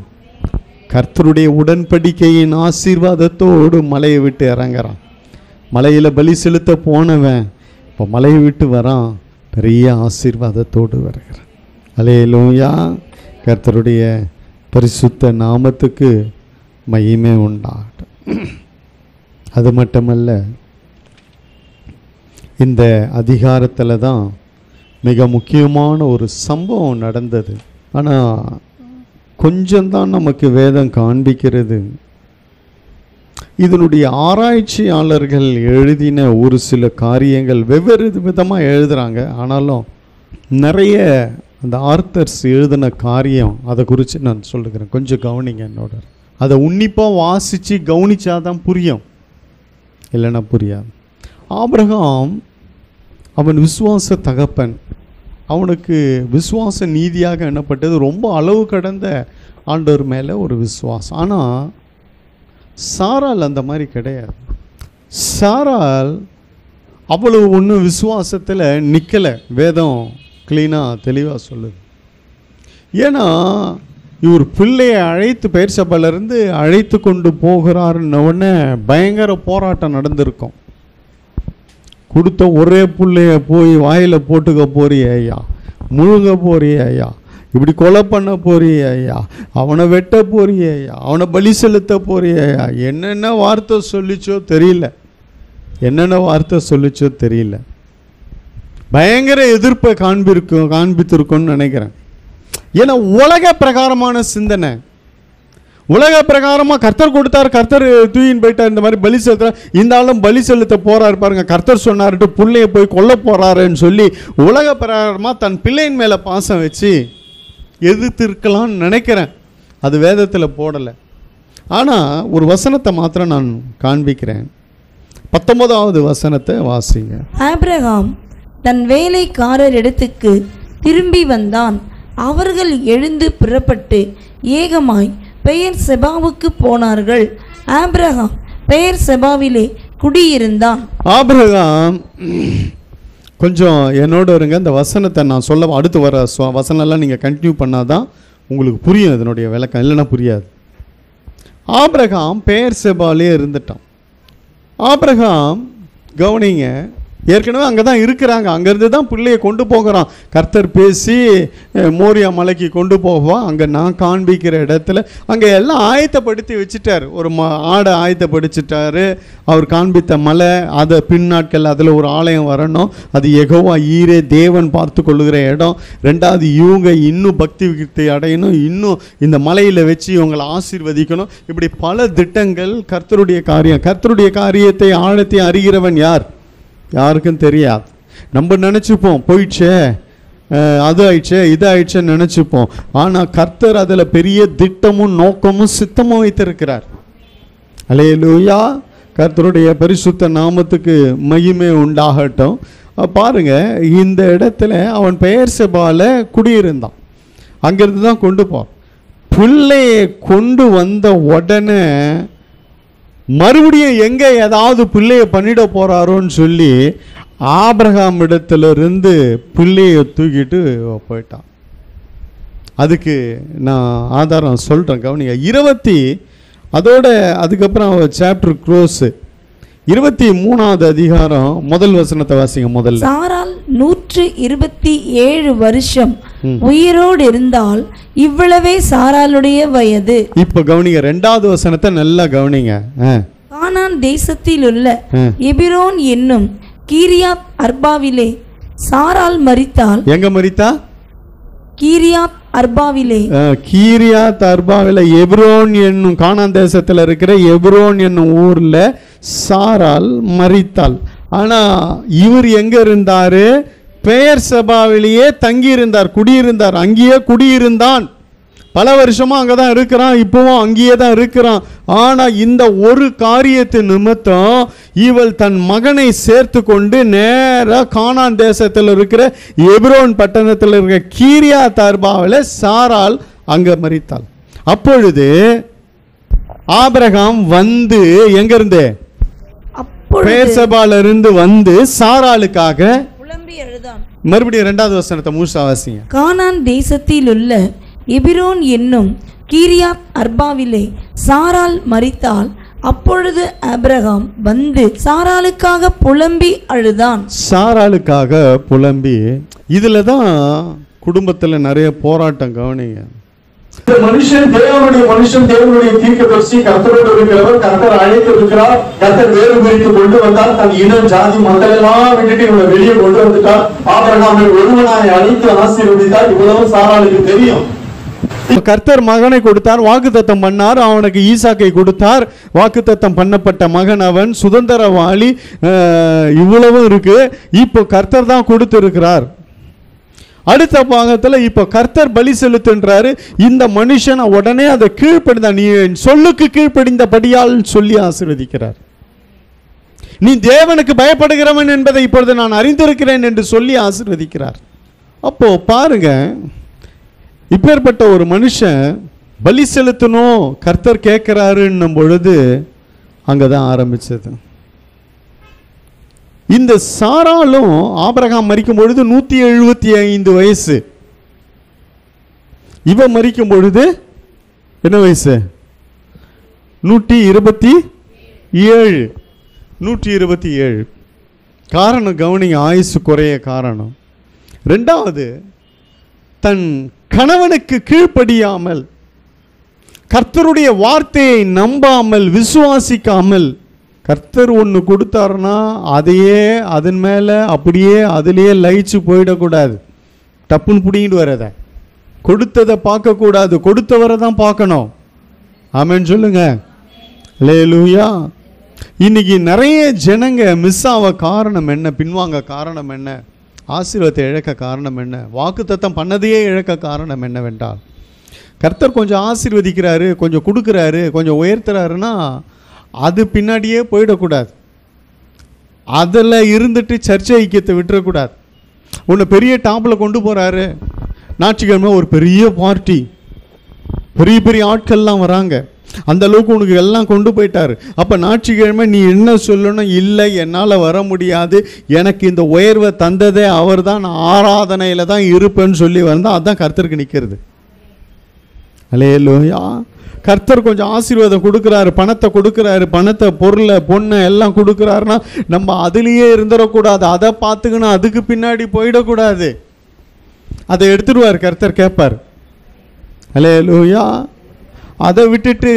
கர்த்தருடைய உடன்படிக்கையின் ஆசீர்வாதத்தோடு மலையை விட்டு இறங்குறான். மலையில் பலி செலுத்த போனவன் இப்போ மலையை விட்டு வரான், பெரிய ஆசீர்வாதத்தோடு வருகிறான். அல்லேலூயா. கர்த்தருடைய பரிசுத்த நாமத்துக்கு மகிமை உண்டாகட்டும். அது மட்டுமல்ல, இந்த அதிகாரத்தில் தான் மிக முக்கியமான ஒரு சம்பவம் நடந்தது. ஆனால் கொஞ்சம்தான் நமக்கு வேதம் காண்பிக்கிறது. இதனுடைய ஆராய்ச்சியாளர்கள் எழுதின ஒரு சில காரியங்கள் வெவ்வேறு விதமாக எழுதுகிறாங்க. ஆனாலும் நிறைய அந்த ஆர்த்தர்ஸ் எழுதின காரியம் அதை குறித்து நான் சொல்லுகிறேன், கொஞ்சம் கவனிங்க என்னோட. அதை உன்னிப்பாக வாசித்து கவனிச்சாதான் புரியும், இல்லைன்னா புரியாது. ஆபிரகாம் அவன் விசுவாச தகப்பன். அவனுக்கு விசுவாச நீதியாக எண்ணப்பட்டது ரொம்ப அளவு கடந்த ஆண்டவர் மேலே ஒரு விசுவாசம். ஆனால் சாராள் அந்த மாதிரி கிடையாது. சாராள் அவ்வளவு ஒன்றும் விசுவாசத்தில் நிற்கலை. வேதம் கிளீனாக தெளிவாக சொல்லுது. ஏன்னா இவர் பிள்ளையை அழைத்து பெயர்சபாலிருந்து அழைத்து கொண்டு போகிறாருன்னொடனே பயங்கர போராட்டம் நடந்திருக்கும். கொடுத்த ஒரே பிள்ளைய போய் வாயில் போட்டுக்க போறிய ஐயா, முழுங்க போறிய ஐயா, இப்படி கொலை பண்ண போறிய ஐயா, அவனை வெட்ட போறிய ஐயா, அவனை பலி செலுத்த போறிய ஐயா, என்னென்ன வார்த்தை சொல்லிச்சோ தெரியல. பயங்கர எதிர்ப்பை காண்பித்திருக்கும்னு நினைக்கிறேன். ஏன்னா உலக பிரகாரமான சிந்தனை, உலக பிரகாரமாக கர்த்தர் கொடுத்தார், கர்த்தர் தூயின் போயிட்டார், இந்த மாதிரி பலி செலுத்துறார், இந்த ஆளும் பலி செலுத்த போறாரு பாருங்க, கர்த்தர் சொன்னார்ட்டு பிள்ளையை போய் கொல்ல போறாருன்னு சொல்லி உலக பிரகாரமாக தன் பிள்ளையின் மேலே பாசம் வச்சு எதிர்த்திருக்கலாம்னு நினைக்கிறேன். அது வேதத்தில் போடலை. ஆனால் ஒரு வசனத்தை மாத்திரம் நான் காண்பிக்கிறேன். 19வது வசனத்தை வாசிங்க.
ஆபிரகாம் தன் வேலைக்காரர் இடத்துக்கு திரும்பி வந்தான். அவர்கள் எழுந்து புறப்பட்டு ஏகமாய் பெயர்செபாவுக்கு போனார்கள். ஆபிரகாம் பெயர்செபாவிலே குடியிருந்தான்.
ஆபிரகாம் கொஞ்சம் என்னோட இருங்க, இந்த வசனத்தை நான் சொல்ல அடுத்து வர வசனம்லாம் நீங்கள் கண்டினியூ பண்ணாதான் உங்களுக்கு புரியும் இதனுடைய விளக்கம், இல்லைன்னா புரியாது. ஆபிரகாம் பெயர்செபாலே இருந்துட்டான். ஆபிரகாம் கவனிங்க, ஏற்கனவே அங்கே தான் இருக்கிறாங்க. அங்கேருந்து தான் பிள்ளையை கொண்டு போகிறான். கர்த்தர் பேசி மோரியா மலைக்கு கொண்டு போவான். அங்கே நான் காண்பிக்கிற இடத்துல அங்கே எல்லாம் ஆயத்தப்படுத்தி வச்சுட்டார். ஒரு ஆடை ஆயத்தப்படுத்திட்டாரு. அவர் காண்பித்த மலை, அதை பின்னாட்கள் அதில் ஒரு ஆலயம் வரணும். அது யெகோவா ஈரே தேவன் பார்த்து கொள்ளுகிற இடம். ரெண்டாவது இவங்க இன்னும் பக்தி விருத்தி அடையணும், இன்னும் இந்த மலையில் வச்சு இவங்களை ஆசீர்வதிக்கணும். இப்படி பல திட்டங்கள். கர்த்தருடைய காரியம். கர்த்தருடைய காரியத்தை ஆழத்தை அறிகிறவன் யார்? யாருக்கும் தெரியாது. நம்ம நினச்சிப்போம் போயிடுச்சே, அது ஆயிடுச்சே, இது ஆயிடுச்சேன்னு நினச்சிப்போம். ஆனால் கர்த்தர் அதில் பெரிய திட்டமும் நோக்கமும் சித்தமும் வைத்திருக்கிறார். அல்லேலூயா. கர்த்தருடைய பரிசுத்த நாமத்துக்கு மகிமை உண்டாகட்டும். பாருங்க, இந்த இடத்துல அவன் பெயர்செபால குடியிருந்தான். அங்கிருந்து தான் கொண்டு போ. பிள்ளையை கொண்டு வந்த உடனே மறுபடியும் எங்கே ஏதாவது பிள்ளையை பண்ணிட போகிறாரோன்னு சொல்லி ஆபிரகாம் இடத்துலேருந்து பிள்ளையை தூக்கிட்டு போயிட்டான். அதுக்கு நான் ஆதாரம் சொல்கிறேன், கவனிங்க. அதோட அதுக்கப்புறம் சாப்டர் க்ளோஸு. 23வது அதிகாரம் முதல் வசனத்தை வாசிங்க. முதல்ல
சாராள் 127 வருஷம் உயிரோடு இருந்தால் இவ்வளவே சாராளுடைய வயது.
இப்ப கவனிங்க, 2வது வசனத்தை நல்லா கவனிங்க.
கானான் தேசத்தில் உள்ள எபிரோன் என்னும் கீரியாத் அர்பாவிலே சாராள் மரித்தாள்.
எங்க மரித்தா?
கீரியாத் அர்பாவிலே.
கீரியாத் அர்பாவிலே எபிரோன் என்னும் கானான் தேசத்தில் இருக்கிற எபிரோன் என்னும் ஊர்ல சாராள் மரித்தாள். ஆனா இவர் எங்க இருந்தாரு? பெயர்செபாவிலேயே தங்கி இருந்தார், குடியிருந்தார். அங்கேயே குடியிருந்தான். பல வருஷமா அங்கதான் இருக்கிறான். இப்பவும் அங்கேயே தான் இருக்கிறான். ஆனா இந்த ஒரு காரியத்து நிமித்தம் இவள் தன் மகனை சேர்த்து கொண்டு நேரா கானான் தேசத்தில் இருக்கிற எபிரோன் பட்டணத்தில் இருக்கிற கீரியாத் அர்பாவிலே சாராள் அங்க மரித்தாள். அப்பொழுது ஆபிரகாம் வந்து எங்க இருந்து? பெயர்செபால இருந்து வந்து சாராளுக்காக
புலம்பி அழுதான்.
மறுபடியும் 2வது வசனத்தை முழுசா வாசிங்க.
கானான் தேசத்தில் உள்ள எபிரோன் என்னும் கீரியாத் அர்பாவிலே சாராள் மரித்தாள். அப்பொழுது ஆபிரகாம் வந்து சாராளுக்காக புலம்பி அழுதான்.
சாராளுக்காக புலம்பி. இதுல தான் குடும்பத்துல நிறைய போராட்டம். கவனிங்க,
இந்த மனுஷன் தேவனுடைய தீர்க்கதரிசி, கர்த்தரோடு இருக்கிறவர், கர்த்தர் அழைத்து இருக்கிறார். கர்த்தர் வேறு பிரித்து கொண்டு வந்தார். தன் இனம் ஜாதி மக்கள் எல்லாம் விட்டுட்டு இவனை வெளியே கொண்டு வந்துட்டார். ஆபிரகாமை ஒருவனாய் அழைத்து ஆசீர்வதித்தார். இவ்வளவு சாராளுக்கு தெரியும்.
கர்த்தர் மகனை கொடுத்தார், வாக்குத்தத்தம் பண்ணார். அவனுக்கு ஈசாக்கை கொடுத்தார். வாக்குத்தத்தம் பண்ணப்பட்ட மகன் அவன், சுதந்திரவாளி. இவ்வளவும் இருக்கு. இப்போ கர்த்தர் தான் கொடுத்திருக்கிறார். அடுத்த பாகத்தில் இப்போ கர்த்தர் பலி செலுத்துன்றாரு. இந்த மனுஷன் உடனே அதை கீழ்ப்படிந்தான். நீ சொல்லுக்கு கீழ்ப்படிந்தபடியால் சொல்லி ஆசீர்வதிக்கிறார். நீ தேவனுக்கு பயப்படுகிறவன் என்பதை இப்பொழுது நான் அறிந்திருக்கிறேன் என்று சொல்லி ஆசீர்வதிக்கிறார். அப்போ பாருங்க, இப்பேற்பட்ட ஒரு மனுஷன் பலி செலுத்தணும் கர்த்தர் கேட்கிறாருன்னும் பொழுது அங்கதான் ஆரம்பிச்சது. இந்த சாராளும் ஆபிரகாம் மரிக்கும் பொழுது 175 வயசு. இவ மரிக்கும் பொழுது என்ன வயசு? 127. 127. காரணம் கவனிங்க, ஆயுசு குறைய காரணம். 2வது, தன் கணவனுக்கு கீழ்ப்படியாமல், கர்த்தருடைய வார்த்தையை நம்பாமல், விசுவாசிக்காமல், கர்த்தர் ஒன்று கொடுத்தாருன்னா அதையே அதன் மேலே அப்படியே அதிலேயே லயிச்சு போயிடக்கூடாது. டப்புன்னு பிடிங்கிட்டு வரத கொடுத்ததை பார்க்கக்கூடாது, கொடுத்தவரை தான் பார்க்கணும். ஆமென் சொல்லுங்க. அல்லேலூயா. இன்னைக்கு நிறைய ஜனங்க மிஸ் ஆக காரணம் என்ன? பின்வாங்க காரணம் என்ன? ஆசீர்வாதத்தை இழக்க காரணம் என்ன? வாக்குத்தத்தம் பண்ணதையே இழக்க காரணம் என்னவென்றால், கர்த்தர் கொஞ்சம் ஆசீர்வதிக்கிறாரு, கொஞ்சம் கொடுக்குறாரு, கொஞ்சம் உயர்த்துறாருன்னா அது பின்னாடியே போயிடக்கூடாது. அதில் இருந்துட்டு சர்ச்சை ஐக்கியத்தை விட்டுறக்கூடாது. உன்னை பெரிய டாப்பில் கொண்டு போகிறாரு, ஞாயிற்றுக்கிழமை ஒரு பெரிய பார்ட்டி, பெரிய பெரிய ஆட்கள்லாம் வராங்க, அந்த அளவுக்கு உனக்கு எல்லாம் கொண்டு போயிட்டாரு. அப்போ ஞாயிற்றுக்கிழமை நீ என்ன சொல்லணும்? இல்லை, என்னால் வர முடியாது, எனக்கு இந்த உயர்வை தந்ததே அவர் தான், நான் ஆராதனையில் தான் இருப்பேன்னு சொல்லி வந்தால் அதுதான் கர்த்தருக்கு நிற்கிறது. அல்லேலூயா. கர்த்தர் கொஞ்சம் ஆசீர்வாதம் கொடுக்குறாரு, பணத்தை கொடுக்குறாரு, பணத்தை பொருளை பொண்ணை எல்லாம் கொடுக்குறாருன்னா நம்ம அதுலேயே இருந்துடக்கூடாது. அதை பார்த்துக்கணும், அதுக்கு பின்னாடி போயிடக்கூடாது. அதை எடுத்துடுவார் கர்த்தர், கேட்பார். அல்லேலூயா. அதை விட்டுட்டு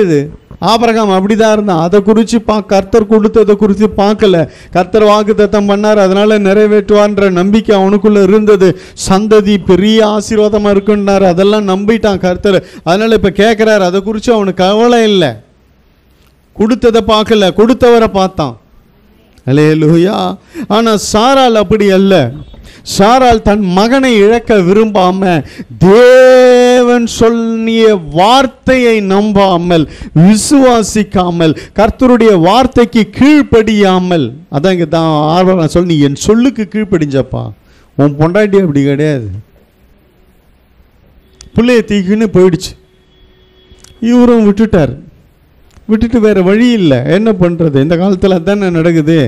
ஆபிரகாம் அப்படிதான் இருந்தான். அதை குறித்து கர்த்தர் கொடுத்ததை குறித்து பார்க்கல. கர்த்தர் வாக்குத்தத்தம் பண்ணார், அதனால நிறைவேற்றுவார்ன்ற நம்பிக்கை அவனுக்குள்ள இருந்தது. சந்ததி பெரிய ஆசீர்வாதமாக இருக்குன்னாரு, அதெல்லாம் நம்பிட்டான் கர்த்தர். அதனால இப்போ கேட்குறாரு, அதை குறித்து அவனுக்கு கவலை இல்லை. கொடுத்ததை பார்க்கல, கொடுத்தவரை பார்த்தான். அல்லேலூயா. ஆனால் சாராள் அப்படி அல்ல. சாராள் தன் மகனை இழக்க விரும்பாம, தேவன் சொல்லிய வார்த்தையை நம்பாமல், விசுவாசிக்காமல், கர்த்தருடைய வார்த்தைக்கு கீழ்ப்படியாமல், அதான் இங்கே தான் ஆர்வம் சொல்லி, நீ என் சொல்லுக்கு கீழ்ப்படிஞ்சப்பா. உன் பொண்டாட்டி அப்படி கிடையாது, பிள்ளைய தீக்குன்னு போயிடுச்சு. இவரும் விட்டுட்டார். விட்டுட்டு வேற வழி இல்லை, என்ன பண்ணுறது? இந்த காலத்தில் தானே நடக்குது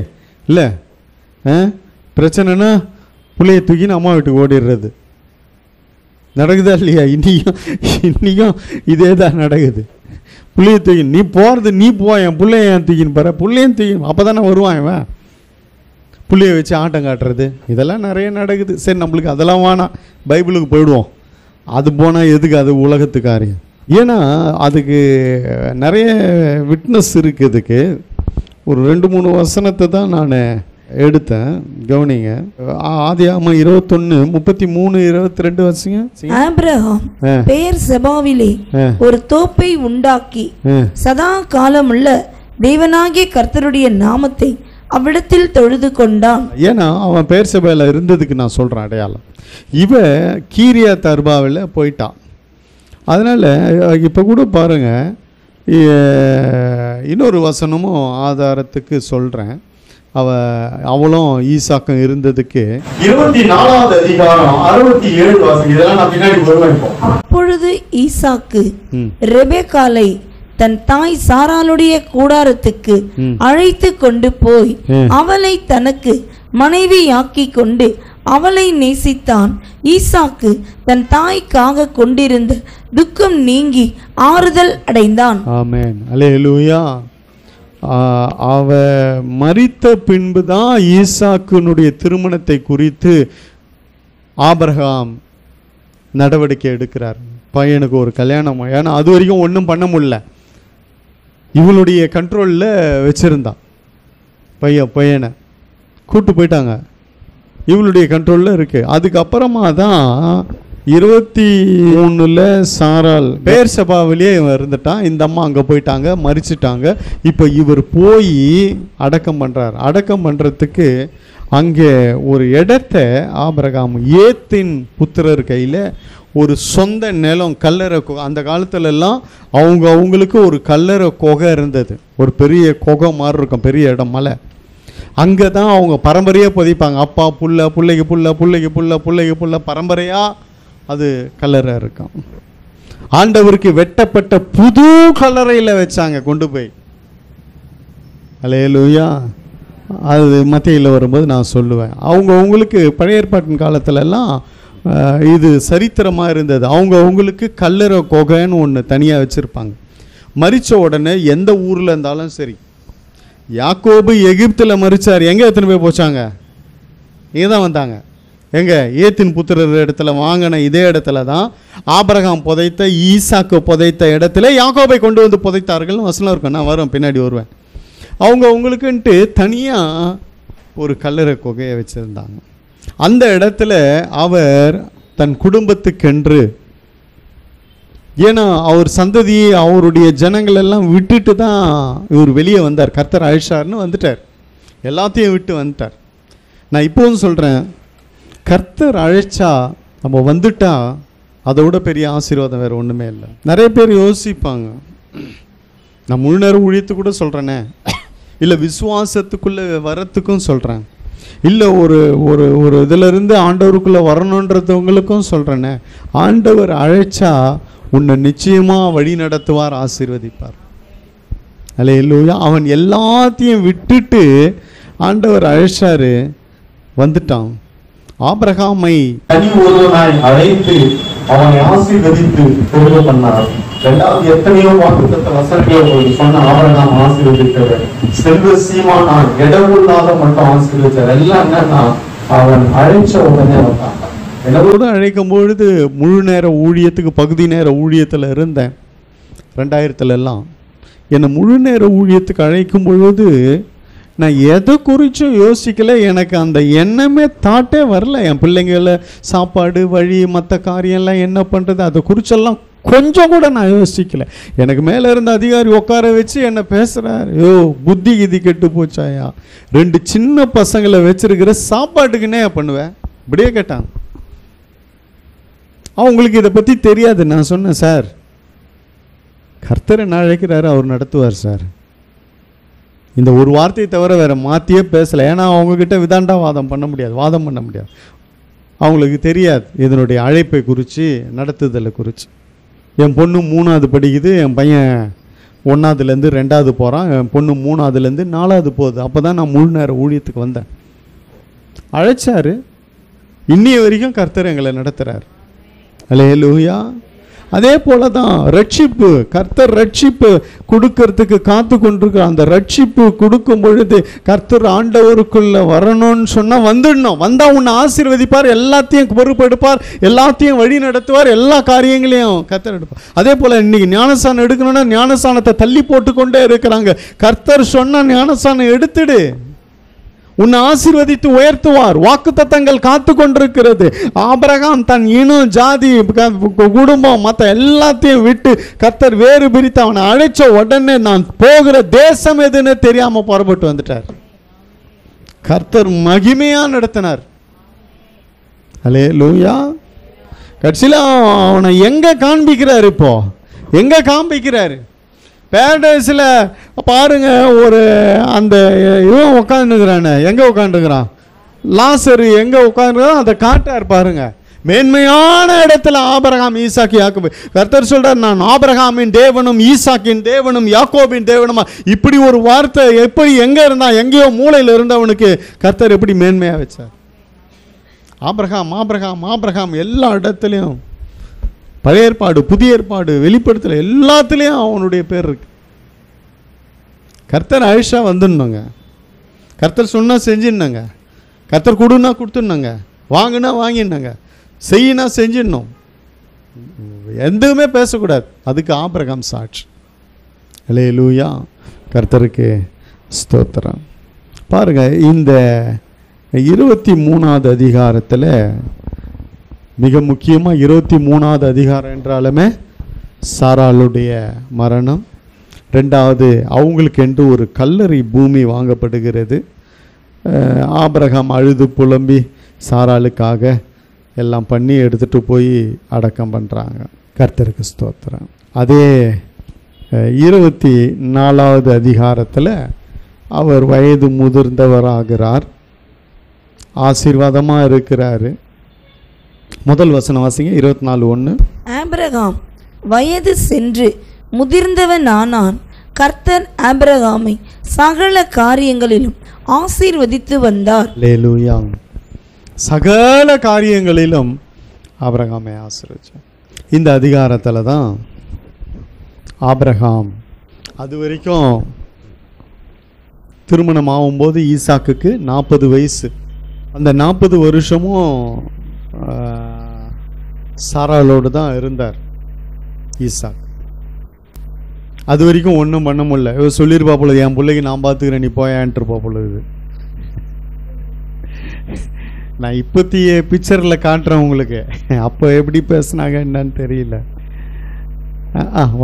இல்லை? பிரச்சனைனா பிள்ளையை தூக்கின்னு அம்மா வீட்டுக்கு ஓடிடுறது நடக்குதா இல்லையா? இன்னியும் இதே தான் நடக்குது. பிள்ளையை தூக்கி நீ போகிறது, நீ போ, என் பிள்ளைய ஏன் தூக்கின்னு போகிற? பிள்ளையும் தூக்கி அப்போ தானே வருவான் இவன். பிள்ளைய வச்சு ஆட்டம் காட்டுறது, இதெல்லாம் நிறைய நடக்குது. சரி, நம்மளுக்கு அதெல்லாம் வேணாம், பைபிளுக்கு போயிடுவோம். அது போனால் எதுக்கு? அது உலகத்து காரியம். ஏன்னா அதுக்கு நிறைய விட்னஸ் இருக்குதுக்கு. ஒரு 2-3 வசனத்தை தான் நான் எடுத்தேன், கவனிங்க. ஆதியாகமம் 21:33-22 வசங்க.
ஆபிரகாம் பெயர்செபாவிலே ஒரு தோப்பை உண்டாக்கி சதா காலமுள்ள தேவனாகிய கர்த்தருடைய நாமத்தை அவ்விடத்தில் தொழுது கொண்டான்.
ஏன்னா அவன் பெயர்செபாவில இருந்ததுக்கு நான் சொல்றேன் அடையாளம். இவ கீரியாத் அர்பாவில் போயிட்டான். அதனால இப்போ கூட பாருங்க, இன்னொரு வசனமும் ஆதாரத்துக்கு சொல்றேன். அவளும் ஈசாக்கும் இருந்ததுக்கு
24வது அதிகாரம் 67 வாசகம். இதெல்லாம் நான் பின்னாடி வருவேன்.
அப்பொழுது ஈசாக்கு ரெபெக்காளை தன் தாய் சாராளுடைய கூடாரத்துக்கு அழைத்து கொண்டு போய் அவளை தனக்கு மனைவியாக்கி கொண்டு அவளை நேசித்தான். ஈசாக்கு தன் தாய்க்காக கொண்டிருந்த துக்கம் நீங்கி ஆறுதல் அடைந்தான்.
ஆமென், அல்லேலூயா. அவ மரித்த பின்பு தான் ஈசாக்குனுடைய திருமணத்தை குறித்து ஆபிரகாம் நடவடிக்கை எடுக்கிறார். பையனுக்கு ஒரு கல்யாணம். ஏன்னா அது வரைக்கும் ஒன்றும் பண்ண முடியல, இவளுடைய கண்ட்ரோலில் வச்சுருந்தான். பையனை கூட்டு போயிட்டாங்க, இவளுடைய கண்ட்ரோலில் இருக்குது. அதுக்கப்புறமா தான் 23 சாராள் பெயர்செபாவிலே இவன் இருந்துட்டான். இந்த அம்மா அங்கே போயிட்டாங்க, மறிச்சிட்டாங்க. இப்போ இவர் போய் அடக்கம் பண்ணுறார். அடக்கம் பண்ணுறதுக்கு அங்கே ஒரு இடத்த ஆபிரகாம் ஏத்தின் புத்திரர் கையில் ஒரு சொந்த நிலம், கல்லறை. அந்த காலத்துலலாம் அவங்களுக்கு ஒரு கல்லறை குகை இருந்தது. ஒரு பெரிய குகை மாதிரி இருக்கும், பெரிய இடம், மலை. அங்கே தான் அவங்க பரம்பரையாக புதைப்பாங்க. அப்பா புள்ள, பிள்ளைக்கு புள்ள, பிள்ளைக்கு புள்ள, பிள்ளைக்கு புள்ள, பரம்பரையாக அது கல்லறை இருக்கும். ஆண்டவருக்கு வெட்டப்பட்ட புது கல்லறையில் வச்சாங்க கொண்டு போய். அல்லேலூயா. அது மத்தேயுல வரும்போது நான் சொல்லுவேன். அவங்களுக்கு பழைய ஏற்பாட்டின் காலத்துலலாம் இது சரித்திரமாக இருந்தது. அவங்களுக்கு கல்லறை குகைன்னு ஒன்று தனியாக வச்சுருப்பாங்க. மரித்த உடனே எந்த ஊரில் இருந்தாலும் சரி, யாக்கோபு எகிப்தில் மரித்தார், எங்கே எத்தனை பேர் போச்சாங்க? இங்கே தான் வந்தாங்க. எங்கே? ஏத்தின் புத்திரர் இடத்துல வாங்கின இதே இடத்துல தான் ஆபிரகாம் புதைத்த, ஈசாக்கு புதைத்த இடத்துல யாக்கோபை கொண்டு வந்து புதைத்தார்கள். வசனம் இருக்கும், நான் வரும், பின்னாடி வருவேன். அவங்களுக்குன்ட்டு தனியாக ஒரு கல்லறை குகையை வச்சுருந்தாங்க. அந்த இடத்துல அவர் தன் குடும்பத்துக்கென்று, ஏன்னா அவர் சந்ததியை, அவருடைய ஜனங்கள் எல்லாம் விட்டுட்டு தான் இவர் வெளியே வந்தார். கர்த்தர் அழிச்சார்னு வந்துட்டார், எல்லாத்தையும் விட்டு வந்துட்டார். நான் இப்போவும் சொல்கிறேன், கர்த்தர் அழைச்சா நம்ம வந்துட்டா அதை விட பெரிய ஆசீர்வாதம் வேறு ஒன்றுமே இல்லை. நிறைய பேர் யோசிப்பாங்க, நான் முழு நேரம் ஊழியத்து கூட சொல்கிறேனே, இல்லை விசுவாசத்துக்குள்ளே வரத்துக்கும் சொல்கிறேன், இல்லை ஒரு ஒரு ஒரு இதிலிருந்து ஆண்டவருக்குள்ளே வரணுன்றவங்களுக்கும் சொல்கிறேனே, ஆண்டவர் அழைச்சா உன்னை நிச்சயமாக வழி நடத்துவார், ஆசீர்வதிப்பார். அல்லேலூயா. அவன் எல்லாத்தையும் விட்டுட்டு ஆண்டவர் அழைச்சாரு, வந்துட்டான். ஆபிரகாமை
தனி ஒருவனாய் அழைத்து அவனை ஆசீர்வதித்து கொண்டு பண்ணார். இரண்டாவது எத்தனையோ வாக்குத்தத்த வசனங்களை உங்களுக்கு சொன்ன ஆபரகாம் ஆசீர்வதித்தவர், செல்வ சீமானான் இடமில்லாத மட்டும் ஆசீர்வதித்தார். எல்லாம் என்னன்னா அவன் அழைச்ச உடனே வந்தான்.
என்னோட அழைக்கும் பொழுது முழு நேர ஊழியத்துக்கு பகுதி நேர ஊழியத்தில் இருந்தேன் 2000 எல்லாம். என்னை முழு நேர ஊழியத்துக்கு அழைக்கும் பொழுது நான் எதை குறிச்சும் யோசிக்கல. எனக்கு அந்த எண்ணமே தாட்டே வரல. என் பிள்ளைங்கள சாப்பாடு வழி மற்ற காரியம்லாம் என்ன பண்ணுறது அதை குறிச்செல்லாம் கொஞ்சம் கூட நான் யோசிக்கல. எனக்கு மேலே இருந்த அதிகாரி உட்கார வச்சு என்ன பேசுகிறார், யோ புத்தி கிதி கெட்டு போச்சாயா, 2 சின்ன பசங்களை வச்சிருக்கிற சாப்பாட்டுக்குன்னே பண்ணுவேன் இப்படியே கேட்டான். அவங்களுக்கு இதை பற்றி தெரியாது. நான் சொன்னேன், சார் கர்த்தர் என்ன அழைக்கிறாரு அவர் நடத்துவார் சார். இந்த ஒரு வார்த்தையை தவிர வேறு மாற்றியே பேசலை. ஏன்னா அவங்கக்கிட்ட விதாண்டாவாதம் பண்ண முடியாது, வாதம் பண்ண முடியாது. அவங்களுக்கு தெரியாது இதனுடைய அழைப்பை குறித்து நடத்துதலை குறித்து. என் பொண்ணு 3வது படிக்குது, என் பையன் 1ஆவதுலேருந்து 2ஆவது போகிறான், என் பொண்ணு 3ஆவதுலேருந்து 4ஆவது போகுது. அப்போ தான் நான் முழு நேர ஊழியத்துக்கு வந்தேன். அழைச்சார். இன்னிய வரைக்கும் கர்த்தர் எங்களை நடத்துகிறார். அல்லேலூயா. அதே போல தான் ரட்சிப்பு, கர்த்தர் ரட்சிப்பு கொடுக்கறதுக்கு காத்து கொண்டிருக்கிற. அந்த ரட்சிப்பு கொடுக்கும் பொழுது கர்த்தர் ஆண்டவருக்குள்ள வரணும்னு சொன்னால் வந்துடணும். வந்தால் உன்னை ஆசீர்வதிப்பார், எல்லாத்தையும் பொறுப்பெடுப்பார், எல்லாத்தையும் வழி நடத்துவார், எல்லா காரியங்களையும் கர்த்தர் எடுப்பார். அதே போல் இன்னைக்கு ஞானஸ்தானம் எடுக்கணும்னா ஞானஸ்தானத்தை தள்ளி போட்டு கொண்டே இருக்கிறாங்க. கர்த்தர் சொன்னால் ஞானஸ்தானம் எடுத்துடு, உன்னை ஆசீர்வதித்து உயர்த்துவார். வாக்குத்தத்தங்கள் காத்து கொண்டிருக்கிறது. ஆபிரகாம் தன் இனம் ஜாதி குடும்பம் மற்ற எல்லாத்தையும் விட்டு கர்த்தர் வேறு பிரித்து அவனை அழைச்ச உடனே நான் போகிற தேசம் எதுன்னு தெரியாம புறப்பட்டு வந்துட்டார். கர்த்தர் மகிமையா நடத்தினார். அல்லேலூயா. கடைசியில் அவனை எங்க காண்பிக்கிறார்? இப்போ எங்க காண்பிக்கிறாரு? பேரடைஸில் பாருங்க, ஒரு அந்த இவன் உட்காந்துக்கிறானே, எங்கே உட்காந்துக்கிறான் லாசரு, எங்கே உட்காந்துக்கிறான் அதை காட்டார் பாருங்க. மேன்மையான இடத்துல ஆபிரகாம் ஈசாக்கு யாக்கோபு. கர்த்தர் சொல்றார், நான் ஆபிரகாமின் தேவனும் ஈசாக்கின் தேவனும் யாக்கோபின் தேவனுமா. இப்படி ஒரு வார்த்தை எப்படி எங்கே இருந்தா, எங்கேயோ மூளையில் இருந்தவனுக்கு கர்த்தர் எப்படி மேன்மையாக வச்சார். ஆபிரகாம் ஆபிரகாம் ஆபிரகாம் எல்லா இடத்துலையும், பழைய ஏற்பாடு புதிய ஏற்பாடு வெளிப்படுத்தல எல்லாத்துலேயும் அவனுடைய பேர் இருக்கு. கர்த்தர் ஆயிஷா வந்துடணுங்க, கர்த்தர் சொன்னால் செஞ்சிடணுங்க, கர்த்தர் கொடுன்னா கொடுத்துடணுங்க, வாங்கினா வாங்கிடணுங்க, செய்யினா செஞ்சிடணும், எதுவுமே பேசக்கூடாது. அதுக்கு ஆபிரகாம் சாட்சி. அல்லேலூயா. கர்த்தருக்கு ஸ்தோத்திரம். பாருங்க, இந்த 23வது அதிகாரத்தில் மிக முக்கியமாக 23வது அதிகாரம் என்றாலுமே சாராளுடைய மரணம். 2வது அவங்களுக்கு என்று ஒரு கல்லறை பூமி வாங்கப்படுகிறது. ஆபிரகாம் அழுது புலம்பி சாராளுக்காக எல்லாம் பண்ணி எடுத்துகிட்டு போய் அடக்கம் பண்ணுறாங்க. கர்த்தருக்கு ஸ்தோத்திரம். அதே 24வது அதிகாரத்தில் அவர் வயது முதிர்ந்தவராகிறார், ஆசீர்வாதமாக இருக்கிறாரு. முதல் வசனம் வாசிங்க, 24:1.
ஆபிரகாம் வயது சென்று முதிர்ந்தவனானான். கர்த்தர் ஆபிரகாமை சகல காரியங்களிலும் ஆசீர்வதித்து வந்தார்.
அல்லேலூயா. சகல காரியங்களிலும் ஆபிரகாமை ஆசீர்வதிச்சார். இந்த அதிகாரத்தில் தான் ஆபிரகாம் அது வரைக்கும் திருமணம் ஆகும்போது ஈசாக்குக்கு 40 வயசு. அந்த 40 வருஷமும் சாராளோடு தான் இருந்தார் ஈசாக். அது வரைக்கும் ஒன்றும் பண்ண முடியல. இவர் சொல்லியிருப்பா பொழுது, என் பிள்ளைக்கு நான் பார்த்துக்கிறேன், நீ போயான்ட்டுருப்பா பொழுது. நான் இப்போத்திய பிக்சரில் காட்டுறேன் உங்களுக்கு, அப்போ எப்படி பேசுனாங்க என்னன்னு தெரியல.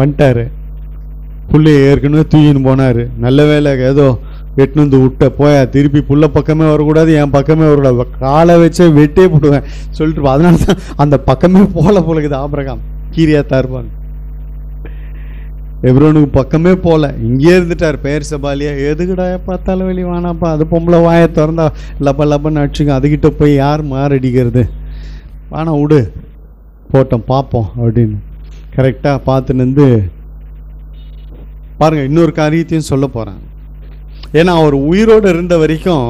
வந்துட்டார், பிள்ளைய ஏற்கனவே தூக்கின்னு போனார். நல்ல வேலை ஏதோ எட்டுன்னு வந்து விட்ட, போயா திருப்பி புள்ள பக்கமே வரக்கூடாது, என் பக்கமே வரக்கூடாது, காலை வச்சே வெட்டே போடுவேன் சொல்லிட்டு. அதனால தான் அந்த பக்கமே போல போலக்குது. ஆபிரகாம் கீரியாத்தா இருப்பாங்க, எப்ரோனுக்கு பக்கமே போல, இங்கே இருந்துட்டார் பெயர் சபாலியா. எதுக்குடா பார்த்தாலும் வெளியே வானாப்பா, அது பொம்பளை வாயை திறந்தா லப்ப லப்பன்னு அடிச்சுங்க, அதுக்கிட்ட போய் யார் மாரடிக்கிறது, வானா விடு போட்டோம் பார்ப்போம் அப்படின்னு கரெக்டாக பார்த்து நின்று பாருங்கள். இன்னொரு காரியத்தையும் சொல்ல போகிறேன். ஏன்னா அவர் உயிரோடு இருந்த வரைக்கும்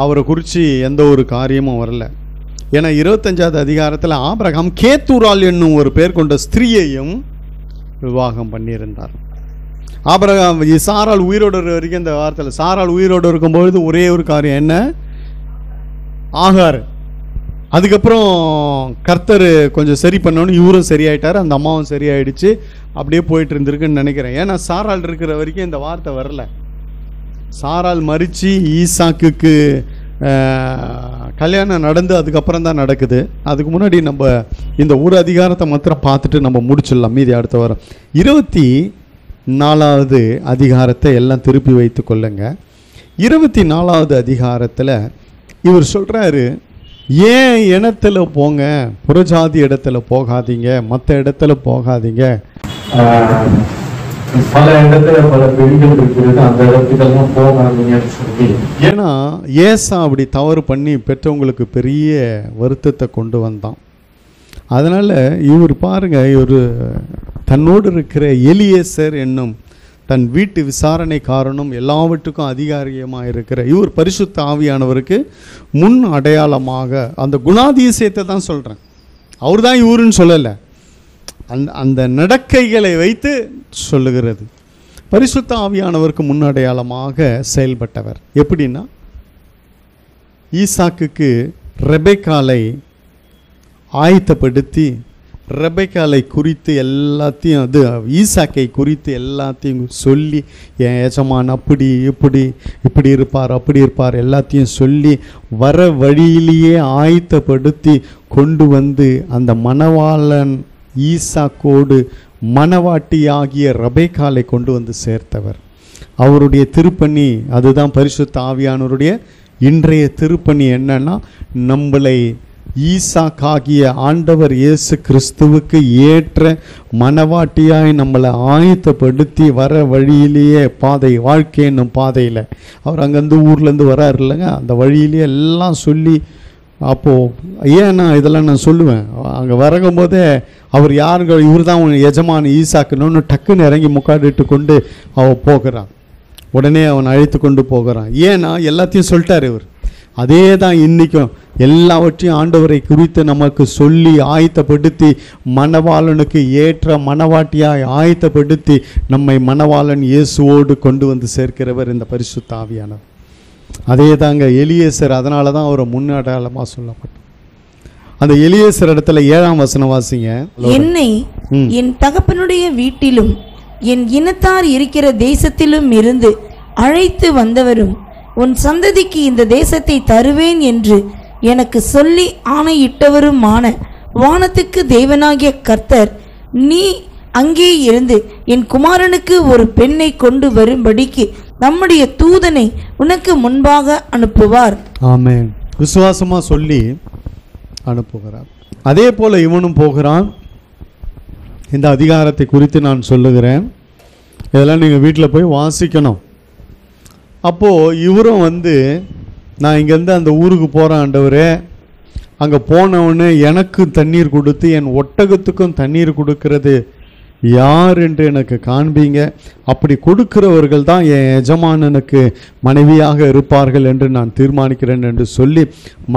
அவரை குறித்து எந்த ஒரு காரியமும் வரல. ஏன்னா 25வது அதிகாரத்தில் ஆபிரகாம் கேத்தூரால் என்னும் ஒரு பேர் கொண்ட ஸ்திரீயையும் விவாகம் பண்ணியிருந்தார். ஆபிரகாம் சாராள் உயிரோடு வரைக்கும் இந்த வார்த்தையில் சாராள் உயிரோடு இருக்கும்பொழுது ஒரே ஒரு காரியம் என்ன, ஆகார். அதுக்கப்புறம் கர்த்தர் கொஞ்சம் சரி பண்ணோன்னு இவரும் சரியாயிட்டார், அந்த அம்மாவும் சரியாயிடுச்சு. அப்படியே போயிட்டு இருந்திருக்குன்னு நினைக்கிறேன். ஏன்னா சாராள் இருக்கிற வரைக்கும் இந்த வார்த்தை வரல. சாராள் மரித்து ஈசாக்குக்கு கல்யாணம் நடந்து அதுக்கப்புறம் தான் நடக்குது. அதுக்கு முன்னாடி நம்ம இந்த ஒரு அதிகாரத்தை மாத்திரம் பார்த்துட்டு நம்ம முடிச்சிடலாம், மீதி அடுத்த வாரம். 24வது அதிகாரத்தை எல்லாம் திருப்பி வைத்து கொள்ளுங்க. 24வது அதிகாரத்தில் இவர் சொல்கிறாரு, ஏன் இடத்துல போங்க, புறஜாதி இடத்துல போகாதீங்க, மற்ற இடத்துல போகாதீங்க.
பல இடத்துல பல பெண்கள் இருக்கிறது, அந்த இடத்துக்கெல்லாம் போகாதீங்கன்னு சொல்லி.
ஏன்னா ஏசா அப்படி தவறு பண்ணி பெற்றவங்களுக்கு பெரிய வருத்தத்தை கொண்டு வந்தான். அதனால் இவர் பாருங்க, இவர் தன்னோடு இருக்கிற எலியேசர் என்னும் தன் வீட்டு விசாரணைக்காரனும் எல்லாவற்றுக்கும் அதிகாரியமாக இருக்கிற இவர் பரிசுத்த ஆவியானவருக்கு முன் அடையாளமாக அந்த குணாதிசயத்தை தான் சொல்கிறேன். அவர் தான் இவருன்னு சொல்லலை, அந்த நடக்கைகளை வைத்து சொல்லுகிறது. பரிசுத்த ஆவியானவருக்கு முன் அடையாளமாக செயல்பட்டவர். எப்படின்னா, ஈசாக்குக்கு ரெபெக்காலை ஆயத்தப்படுத்தி ரெபெக்காலை குறித்து எல்லாத்தையும், அது ஈசாக்கை குறித்து எல்லாத்தையும் சொல்லி, என் எஜமான் அப்படி இப்படி இருப்பார் அப்படி இருப்பார் எல்லாத்தையும் சொல்லி வர வழியிலேயே ஆயத்தப்படுத்தி கொண்டு வந்து அந்த மணவாளன் ஈசாக்கோடு மணவாட்டியாகிய ரெபெக்காலை கொண்டு வந்து சேர்த்தவர். அவருடைய திருப்பணி அதுதான். பரிசுத்த ஆவியானவருடைய இன்றைய திருப்பணி என்னன்னா, நம்மளை ஈசாக்காகிய ஆண்டவர் இயேசு கிறிஸ்துவுக்கு ஏற்ற மணவாட்டியாய் நம்மளை ஆயத்தப்படுத்தி வர வழியிலேயே பாதை, வாழ்க்கை என்னும் பாதையில் அவர் அங்கேருந்து ஊர்லேருந்து வராரு இல்லைங்க, அந்த வழியிலேயே எல்லாம் சொல்லி. அப்போது ஏன்னா இதெல்லாம் நான் சொல்லுவேன், அங்கே வரங்கும்போதே அவர் யாருங்க, இவர் தான் எஜமான ஈசாக்குன்னு டக்குன்னு இறங்கி முக்காடிட்டு கொண்டு அவன் போகிறான். உடனே அவன் அழைத்து கொண்டு போகிறான். ஏன்னா எல்லாத்தையும் சொல்லிட்டார் இவர். அதே தான் இன்றைக்கும் எல்லாவற்றையும் ஆண்டவரை குறித்து நமக்கு சொல்லி ஆயத்தப்படுத்தி மணவாளனுக்கு ஏற்ற மணவாட்டியாய் ஆயத்தப்படுத்தி நம்மை மணவாளன் இயேசுவோடு கொண்டு வந்து சேர்க்கிறவர் இந்த பரிசுத்த ஆவியானவர். அதே தாங்க எலியேசர். அதனால தான் அவரை முன்னடையாளமாக சொல்லப்பட்டோம். அந்த எலியேசர் இடத்துல 7ஆம் வசனம் வாசிங்க.
என்னை என் தகப்பனுடைய வீட்டிலும் என் இனத்தார் இருக்கிற தேசத்திலும் இருந்து அழைத்து வந்தவரும் உன் சந்ததிக்கு இந்த தேசத்தை தருவேன் என்று எனக்கு சொல்லி ஆணையிட்டவருமான வானத்துக்கு தேவனாகிய கர்த்தர், நீ அங்கே இருந்து என் குமாரனுக்கு ஒரு பெண்ணை கொண்டு வரும்படிக்கு நம்முடைய தூதனை உனக்கு முன்பாக அனுப்புவார்.
ஆமென். விசுவாசமா சொல்லி அனுப்புகிறார். அதே போல இவனும் போகிறான். இந்த அதிகாரத்தை குறித்து நான் சொல்லுகிறேன், இதெல்லாம் நீங்கள் வீட்டில் போய் வாசிக்கணும். அப்போது இவரும் வந்து, நான் இங்கேருந்து அந்த ஊருக்கு போகிறேன் ஆண்டவரே, அங்கே போனவொடனே எனக்கு தண்ணீர் கொடுத்து என் ஒட்டகத்துக்கும் தண்ணீர் கொடுக்கிறது யார் என்று எனக்கு காண்பீங்க, அப்படி கொடுக்கிறவர்கள் தான் என் எஜமானனுக்கு மனைவியாக இருப்பார்கள் என்று நான் தீர்மானிக்கிறேன் என்று சொல்லி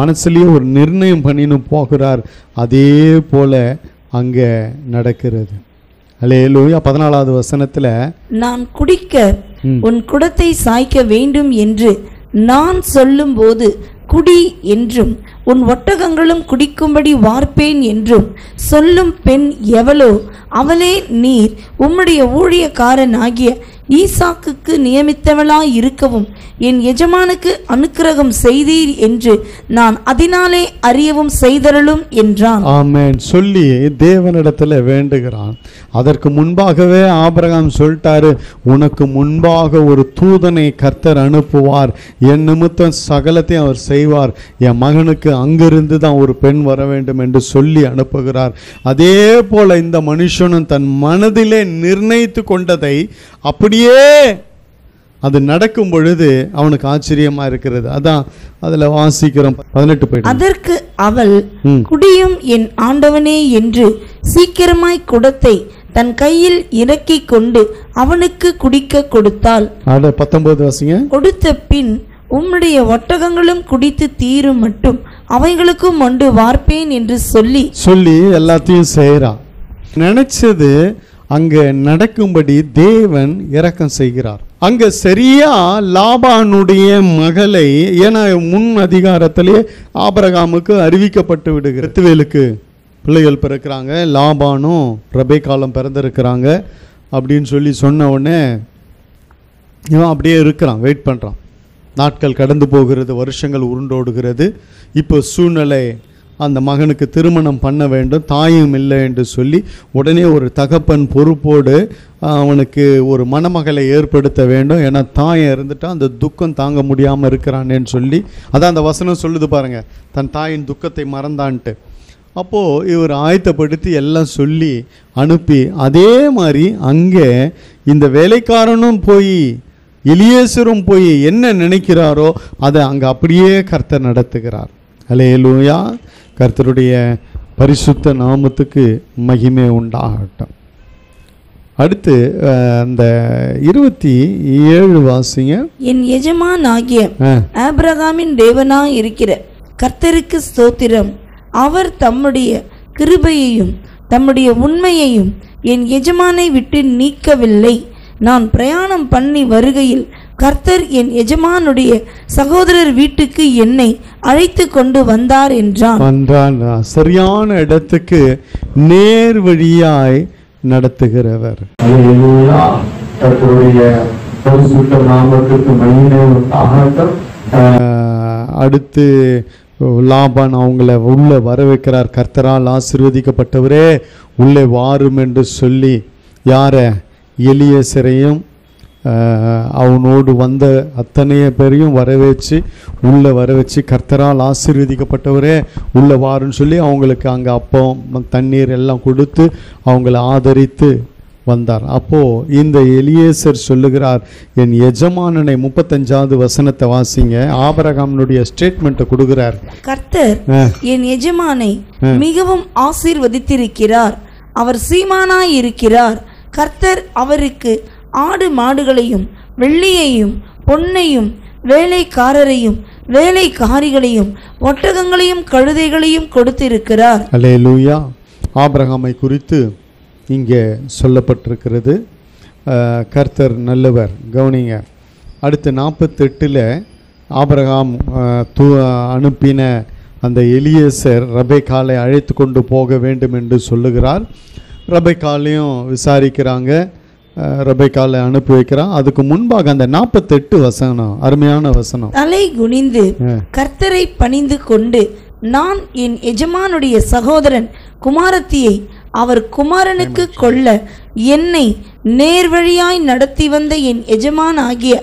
மனசுலேயே ஒரு நிர்ணயம் பண்ணின்னு போகிறார். அதே போல அங்கே நடக்கிறது. அல்லேலூயா. 14வது வசனத்தில்,
நான் குடிக்க உன் குடத்தை சாய்க்க வேண்டும் என்று நான் சொல்லும்போது குடி என்றும் உன் ஒட்டகங்களும் குடிக்கும்படி வார்ப்பேன் என்றும் சொல்லும் பெண் எவளோ அவளே நீர் உம்முடைய ஊழியக்காரன் ஆகிய ஈசாக்குக்கு நியமித்தவளாய் இருக்கவும் என் எஜமானுக்கு அனுக்கிரகம் செய்தீர் என்று நான் அதனாலே அறியவும் செய்தருளும் என்றான்.
ஆமென். சொல்லி தேவனிடத்தில் வேண்டுகிறான். அதற்கு முன்பாகவே ஆபிரகாம் சொல்லிட்டாரு, உனக்கு முன்பாக ஒரு தூதனை கர்த்தர் அனுப்புவார், என் நிமித்தம் சகலத்தையும் அவர் செய்வார், என் மகனுக்கு அங்கிருந்து தான் ஒரு பெண் வர வேண்டும் என்று சொல்லி அனுப்புகிறார். அதே போல இந்த மனுஷனும் தன் மனதிலே நிர்ணயித்து கொண்டதை அப்படியே அது நடக்கும் பொழுது அவனுக்கு ஆச்சரியமா இருக்கிறது. அதான் அதுல வாசிக்கிறோம். 18 போயிடும். அதற்கு
அவள், குடியும் என் ஆண்டவனே என்று சீக்கிரமாய் குடத்தை தன் கையில் இறக்கி கொண்டு அவனுக்கு குடிக்க கொடுத்தாள்.
19 வாசிங்க.
கொடுத்த பின் உம்முடைய ஒட்டகங்களும் குடித்து தீரும் மட்டும் அவைகளுக்கும் ஒன்று வார்ப்பேன் என்று சொல்லி
எல்லாத்தையும் செய்யறான். நினைச்சது அங்கே நடக்கும்படி தேவன் இரக்கம் செய்கிறார். அங்கே சரியா லாபானுடைய மகளை, ஏன்னா முன் அதிகாரத்திலே ஆபிரகாமுக்கு அறிவிக்கப்பட்டு விடுகிறது, பெத்துவேலுக்கு பிள்ளைகள் பிறக்கிறாங்க, லாபானும் ரெபெக்காலும் பிறந்திருக்கிறாங்க அப்படின்னு சொல்லி சொன்ன உடனே இவன் அப்படியே இருக்கிறான், வெயிட் பண்ணுறான். நாட்கள் கடந்து போகிறது, வருஷங்கள் உருண்டோடுகிறது. இப்போ சூழ்நிலை அந்த மகனுக்கு திருமணம் பண்ண வேண்டும், தாயும் இல்லை என்று சொல்லி உடனே ஒரு தகப்பன் பொறுப்போடு அவனுக்கு ஒரு மணமகளை ஏற்படுத்த வேண்டும். ஏன்னா தாயை இருந்துட்டா அந்த துக்கம் தாங்க முடியாமல் இருக்கிறானேன்னு சொல்லி, அதான் அந்த வசனம் சொல்லுது பாருங்க, தன் தாயின் துக்கத்தை மறந்தான்ட்டு. அப்போது இவர் ஆயத்தப்படுத்தி எல்லாம் சொல்லி அனுப்பி, அதே மாதிரி அங்கே இந்த வேலைக்காரனும் போய் எலியேசரும் போய் என்ன நினைக்கிறாரோ அதை அங்கே அப்படியே கர்த்தர் நடத்துகிறார். அல்லேலூயா, கர்த்தருடைய பரிசுத்த நாமத்துக்கு மகிமை உண்டாகட்டும். அடுத்து அந்த 27 வாசிங்க.
என் எஜமான் ஆகிய ஆபிரகாமின் தேவனாய் இருக்கிற கர்த்தருக்கு ஸ்தோத்திரம். அவர் தம்முடைய கிருபையையும் தம்முடைய உண்மையையும் என் எஜமானை விட்டு நீக்கவில்லை. நான் பிரயாணம் பண்ணி வருகையில் கர்த்தர் என் எஜமானுடைய சகோதரர் வீட்டுக்கு என்னை அழைத்து கொண்டு வந்தார் என்றான்.
சரியான இடத்துக்கு நேர் வழியாய் நடத்துகிறவர். அடுத்து லாபான் அவங்கள உள்ள வர வைக்கிறார். கர்த்தரால் ஆசீர்வதிக்கப்பட்டவரே உள்ளே வாரும் என்று சொல்லி யார எலியேசரையும் அவனோடு வந்த அத்தனைய பேரையும் வரவேச்சு உள்ளே வர வச்சு, கர்த்தரால் ஆசீர்வதிக்கப்பட்டவரே உள்ளே வாருன்னு சொல்லி அவங்களுக்கு அங்கே அப்பம் தண்ணீர் எல்லாம் கொடுத்து அவங்கள ஆதரித்து வந்தார். அப்போது இந்த எலியேசர் சொல்லுகிறார், என் எஜமானனை 35வது வசனத்தை வாசிங்க. ஆபிரகாமினுடைய ஸ்டேட்மெண்ட்டை கொடுக்கிறார்.
கர்த்தர் என் எஜமானை மிகவும் ஆசீர்வதித்திருக்கிறார், அவர் சீமானாய் இருக்கிறார். கர்த்தர் அவருக்கு ஆடு மாடுகளையும் வெள்ளியையும் பொன்னையும் வேலைக்காரரையும் வேலைக்காரிகளையும் ஒட்டகங்களையும் கழுதைகளையும் கொடுத்திருக்கிறார்.
அல்லேலூயா. ஆபிரகாமை குறித்து இங்கே சொல்லப்பட்டிருக்கிறது. கர்த்தர் நல்லவர். கவனிங்க, அடுத்து 48 ஆபிரகாம் அனுப்பின அந்த எலியேசர் ரெபெக்காளை அழைத்து கொண்டு போக வேண்டும் என்று சொல்லுகிறார். ரெபெக்காளையும் விசாரிக்கிறாங்க, ரெபெக்காளை அனுப்பி வைக்கிறான். அதுக்கு முன்பாக அந்த 48 வசனம் அருமையான வசனம்.
தலை குனிந்து கர்த்தரை பணிந்து கொண்டு, நான் என் எஜமானுடைய சகோதரன் குமாரத்தியை அவர் குமாரனுக்கு கொள்ள என்னை நேர்வழியாய் நடத்தி வந்த என் எஜமான் ஆகிய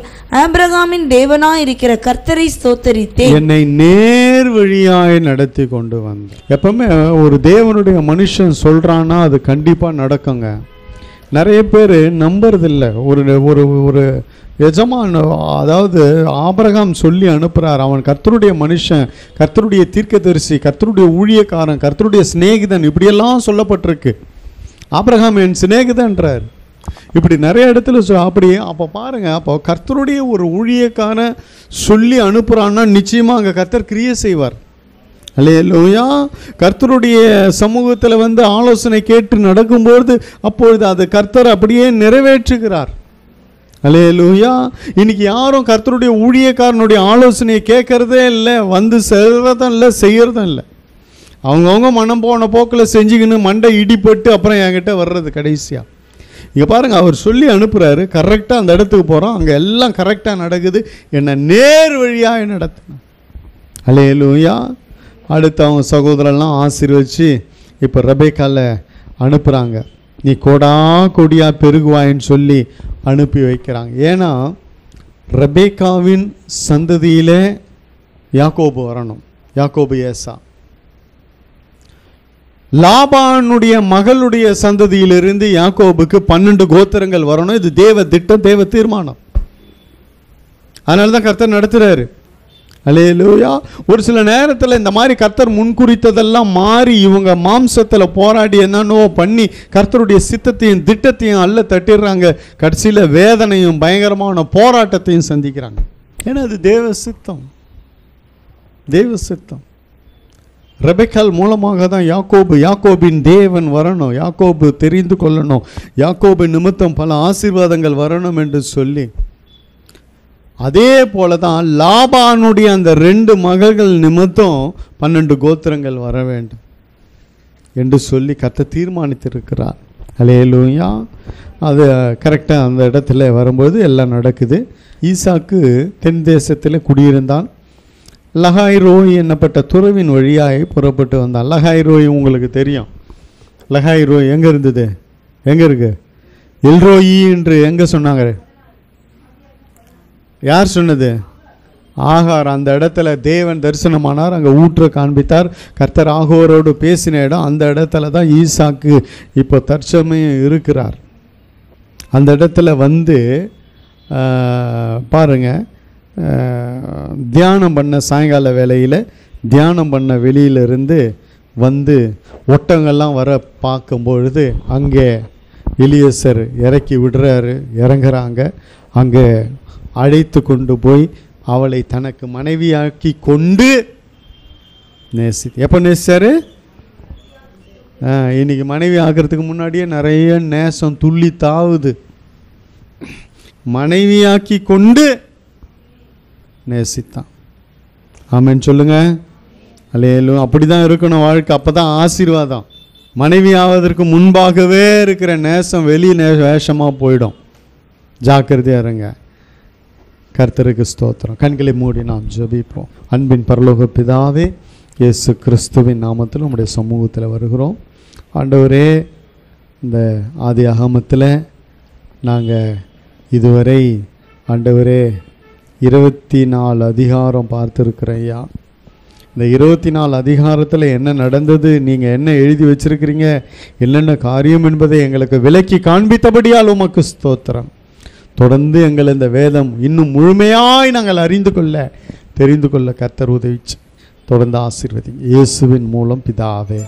ஆபிரகாமின் தேவனாய் இருக்கிற கர்த்தரை ஸ்தோத்தரித்தேன்.
என்னை நேர்வழியாய் நடத்தி கொண்டு வந்த. எப்பவுமே ஒரு தேவனுடைய மனுஷன் சொல்றான்னா அது கண்டிப்பா நடக்குங்க. நிறைய பேர் நம்புறதில்லை. ஒரு எஜமான், அதாவது ஆபிரகாம் சொல்லி அனுப்புகிறார், அவன் கர்த்தருடைய மனுஷன், கர்த்தருடைய தீர்க்கதரிசி, கர்த்தருடைய ஊழியக்காரன், கர்த்தருடைய சிநேகிதன், இப்படியெல்லாம் சொல்லப்பட்டிருக்கு. ஆபிரகாம் என் சிநேகிதன்றார். இப்படி நிறைய இடத்துல அப்போ பாருங்க, அப்போ கர்த்தருடைய ஒரு ஊழியக்காரன் சொல்லி அனுப்புகிறான்னா நிச்சயமாக அங்கே கர்த்தர் கிரியை செய்வார். அல்லேலூயா. கர்த்தருடைய சமூகத்தில் ஆலோசனை கேட்டு நடக்கும்போது அப்பொழுது அது கர்த்தர் அப்படியே நிறைவேற்றுகிறார். அல்லேலூயா. இன்னைக்கு யாரும் கர்த்தருடைய ஊழியக்காரனுடைய ஆலோசனையை கேட்கறதே இல்லை, செல்றதும் இல்லை, செய்யறதும் இல்லை. அவங்கவுங்க மனம் போன போக்கில் செஞ்சுக்கின்னு மண்டை இடிப்பட்டு அப்புறம் என்கிட்ட வர்றது கடைசியாக. இங்கே பாருங்க, அவர் சொல்லி அனுப்புகிறாரு, கரெக்டாக அந்த இடத்துக்கு போகிறோம், அங்கே எல்லாம் கரெக்டாக நடக்குது. என்னை நேர் வழியாக நடத்தினான். அல்லேலூயா. அடுத்து அவங்க சகோதரெல்லாம் ஆசீர்வதிச்சு இப்போ ரெபெக்கால அனுப்புகிறாங்க. நீ கொடியாக பெருகுவாயின்னு சொல்லி அனுப்பி வைக்கிறாங்க. ஏன்னா ரெபெக்காவின் சந்ததியிலே யாக்கோபு வரணும். யாக்கோபு ஏசா. லாபானுடைய மகளுடைய சந்ததியிலிருந்து யாக்கோபுக்கு 12 கோத்திரங்கள் வரணும். இது தேவ திட்டம், தேவ தீர்மானம். அதனால தான் கர்த்தர் நடத்துகிறாரு. அல்லேலூயா. ஒரு சில நேரத்தில் இந்த மாதிரி கர்த்தர் முன்குறித்ததெல்லாம் மாறி இவங்க மாம்சத்தில் போராடி என்னன்னோ பண்ணி கர்த்தருடைய சித்தத்தையும் திட்டத்தையும் அல்ல தட்டிடுறாங்க. கடைசியில் வேதனையும் பயங்கரமான போராட்டத்தையும் சந்திக்கிறாங்க. ஏன்னா அது தேவ சித்தம், தேவ சித்தம். ரெபெக்காள் மூலமாக தான் யாக்கோபின் தேவன் வரணும், யாக்கோபு தெரிந்து கொள்ளணும், யாக்கோபு நிமித்தம் பல ஆசீர்வாதங்கள் வரணும் என்று சொல்லி, அதே போல தான் லாபானுடைய அந்த 2 மகள்கள் நிமித்தம் 12 கோத்திரங்கள் வர வேண்டும் என்று சொல்லி கர்த்தர் தீர்மானித்திருக்கிறார். அல்லேலூயா. அது கரெக்டாக அந்த இடத்துல வரும்போது எல்லாம் நடக்குது. ஈசாக்கு தென் தேசத்தில் குடியிருந்தான். லகாய் ரோய் என்னப்பட்ட துறவின் வழியாக புறப்பட்டு வந்தான். லகாய் ரோய் உங்களுக்கு தெரியும். லகாய் ரோய் எங்கே இருந்தது? எங்கே இருக்கு? எல்ரோயி என்று எங்கே சொன்னாங்க? யார் சொன்னது? ஆகார். அந்த இடத்துல தேவன் தரிசனமானார், அங்கே ஊற்ற காண்பித்தார். கர்த்தர் ஆகோரோடு பேசின இடம் அந்த இடத்துல தான் ஈசாக்கு இப்போ தற்சமயம் இருக்கிறார். அந்த இடத்துல வந்து பாருங்க, தியானம் பண்ண சாயங்கால வேளையில் தியானம் பண்ண வெளியிலிருந்து வந்து ஒட்டங்கள்லாம் வர பார்க்கும்பொழுது அங்கே எலியேசர் இறக்கி விடுறாரு. இறங்குறாங்க. அங்கே அழைத்து கொண்டு போய் அவளை தனக்கு மனைவியாக்கி கொண்டு எப்போ நேசிச்சாரு? இன்னைக்கு மனைவி ஆகிறதுக்கு முன்னாடியே நிறைய நேசம் துள்ளி தாவுது. மனைவியாக்கி கொண்டு நேசித்தான். ஆமென் சொல்லுங்க. அல்லேலூயா. அப்படி தான் இருக்கணும் வாழ்க்கை. அப்போ தான் ஆசீர்வாதம். மனைவி ஆவதற்கு முன்பாகவே இருக்கிற நேசம் வெளி வேஷமாக போயிடும். ஜாக்கிரதையாக இருங்க. கர்த்தருக்கு ஸ்தோத்திரம். கண்களை மூடி நாம் ஜெபிப்போம். அன்பின் பரலோக பிதாவே, இயேசு கிறிஸ்துவின் நாமத்தில் உம்முடைய சமூகத்தில் வருகிறோம். ஆண்டவரே, இந்த ஆதி ஆகமத்தில் நாங்கள் இதுவரை ஆண்டவரே 24 அதிகாரம் பார்த்துருக்குறோம் ஐயா. இந்த 24 அதிகாரத்தில் என்ன நடந்தது, நீங்கள் என்ன எழுதி வச்சிருக்கிறீங்க, என்னென்ன காரியம் என்பதை எங்களுக்கு விளக்கி காண்பித்தபடியால் உமக்கு ஸ்தோத்திரம். தொடர்ந்து எங்கள் இந்த வேதம் இன்னும் முழுமையாய் நாங்கள் அறிந்து கொள்ள தெரிந்து கொள்ள கர்த்தர் உதவிச்சு தொடர்ந்து ஆசீர்வதிங்க. இயேசுவின் மூலம் பிதாவே.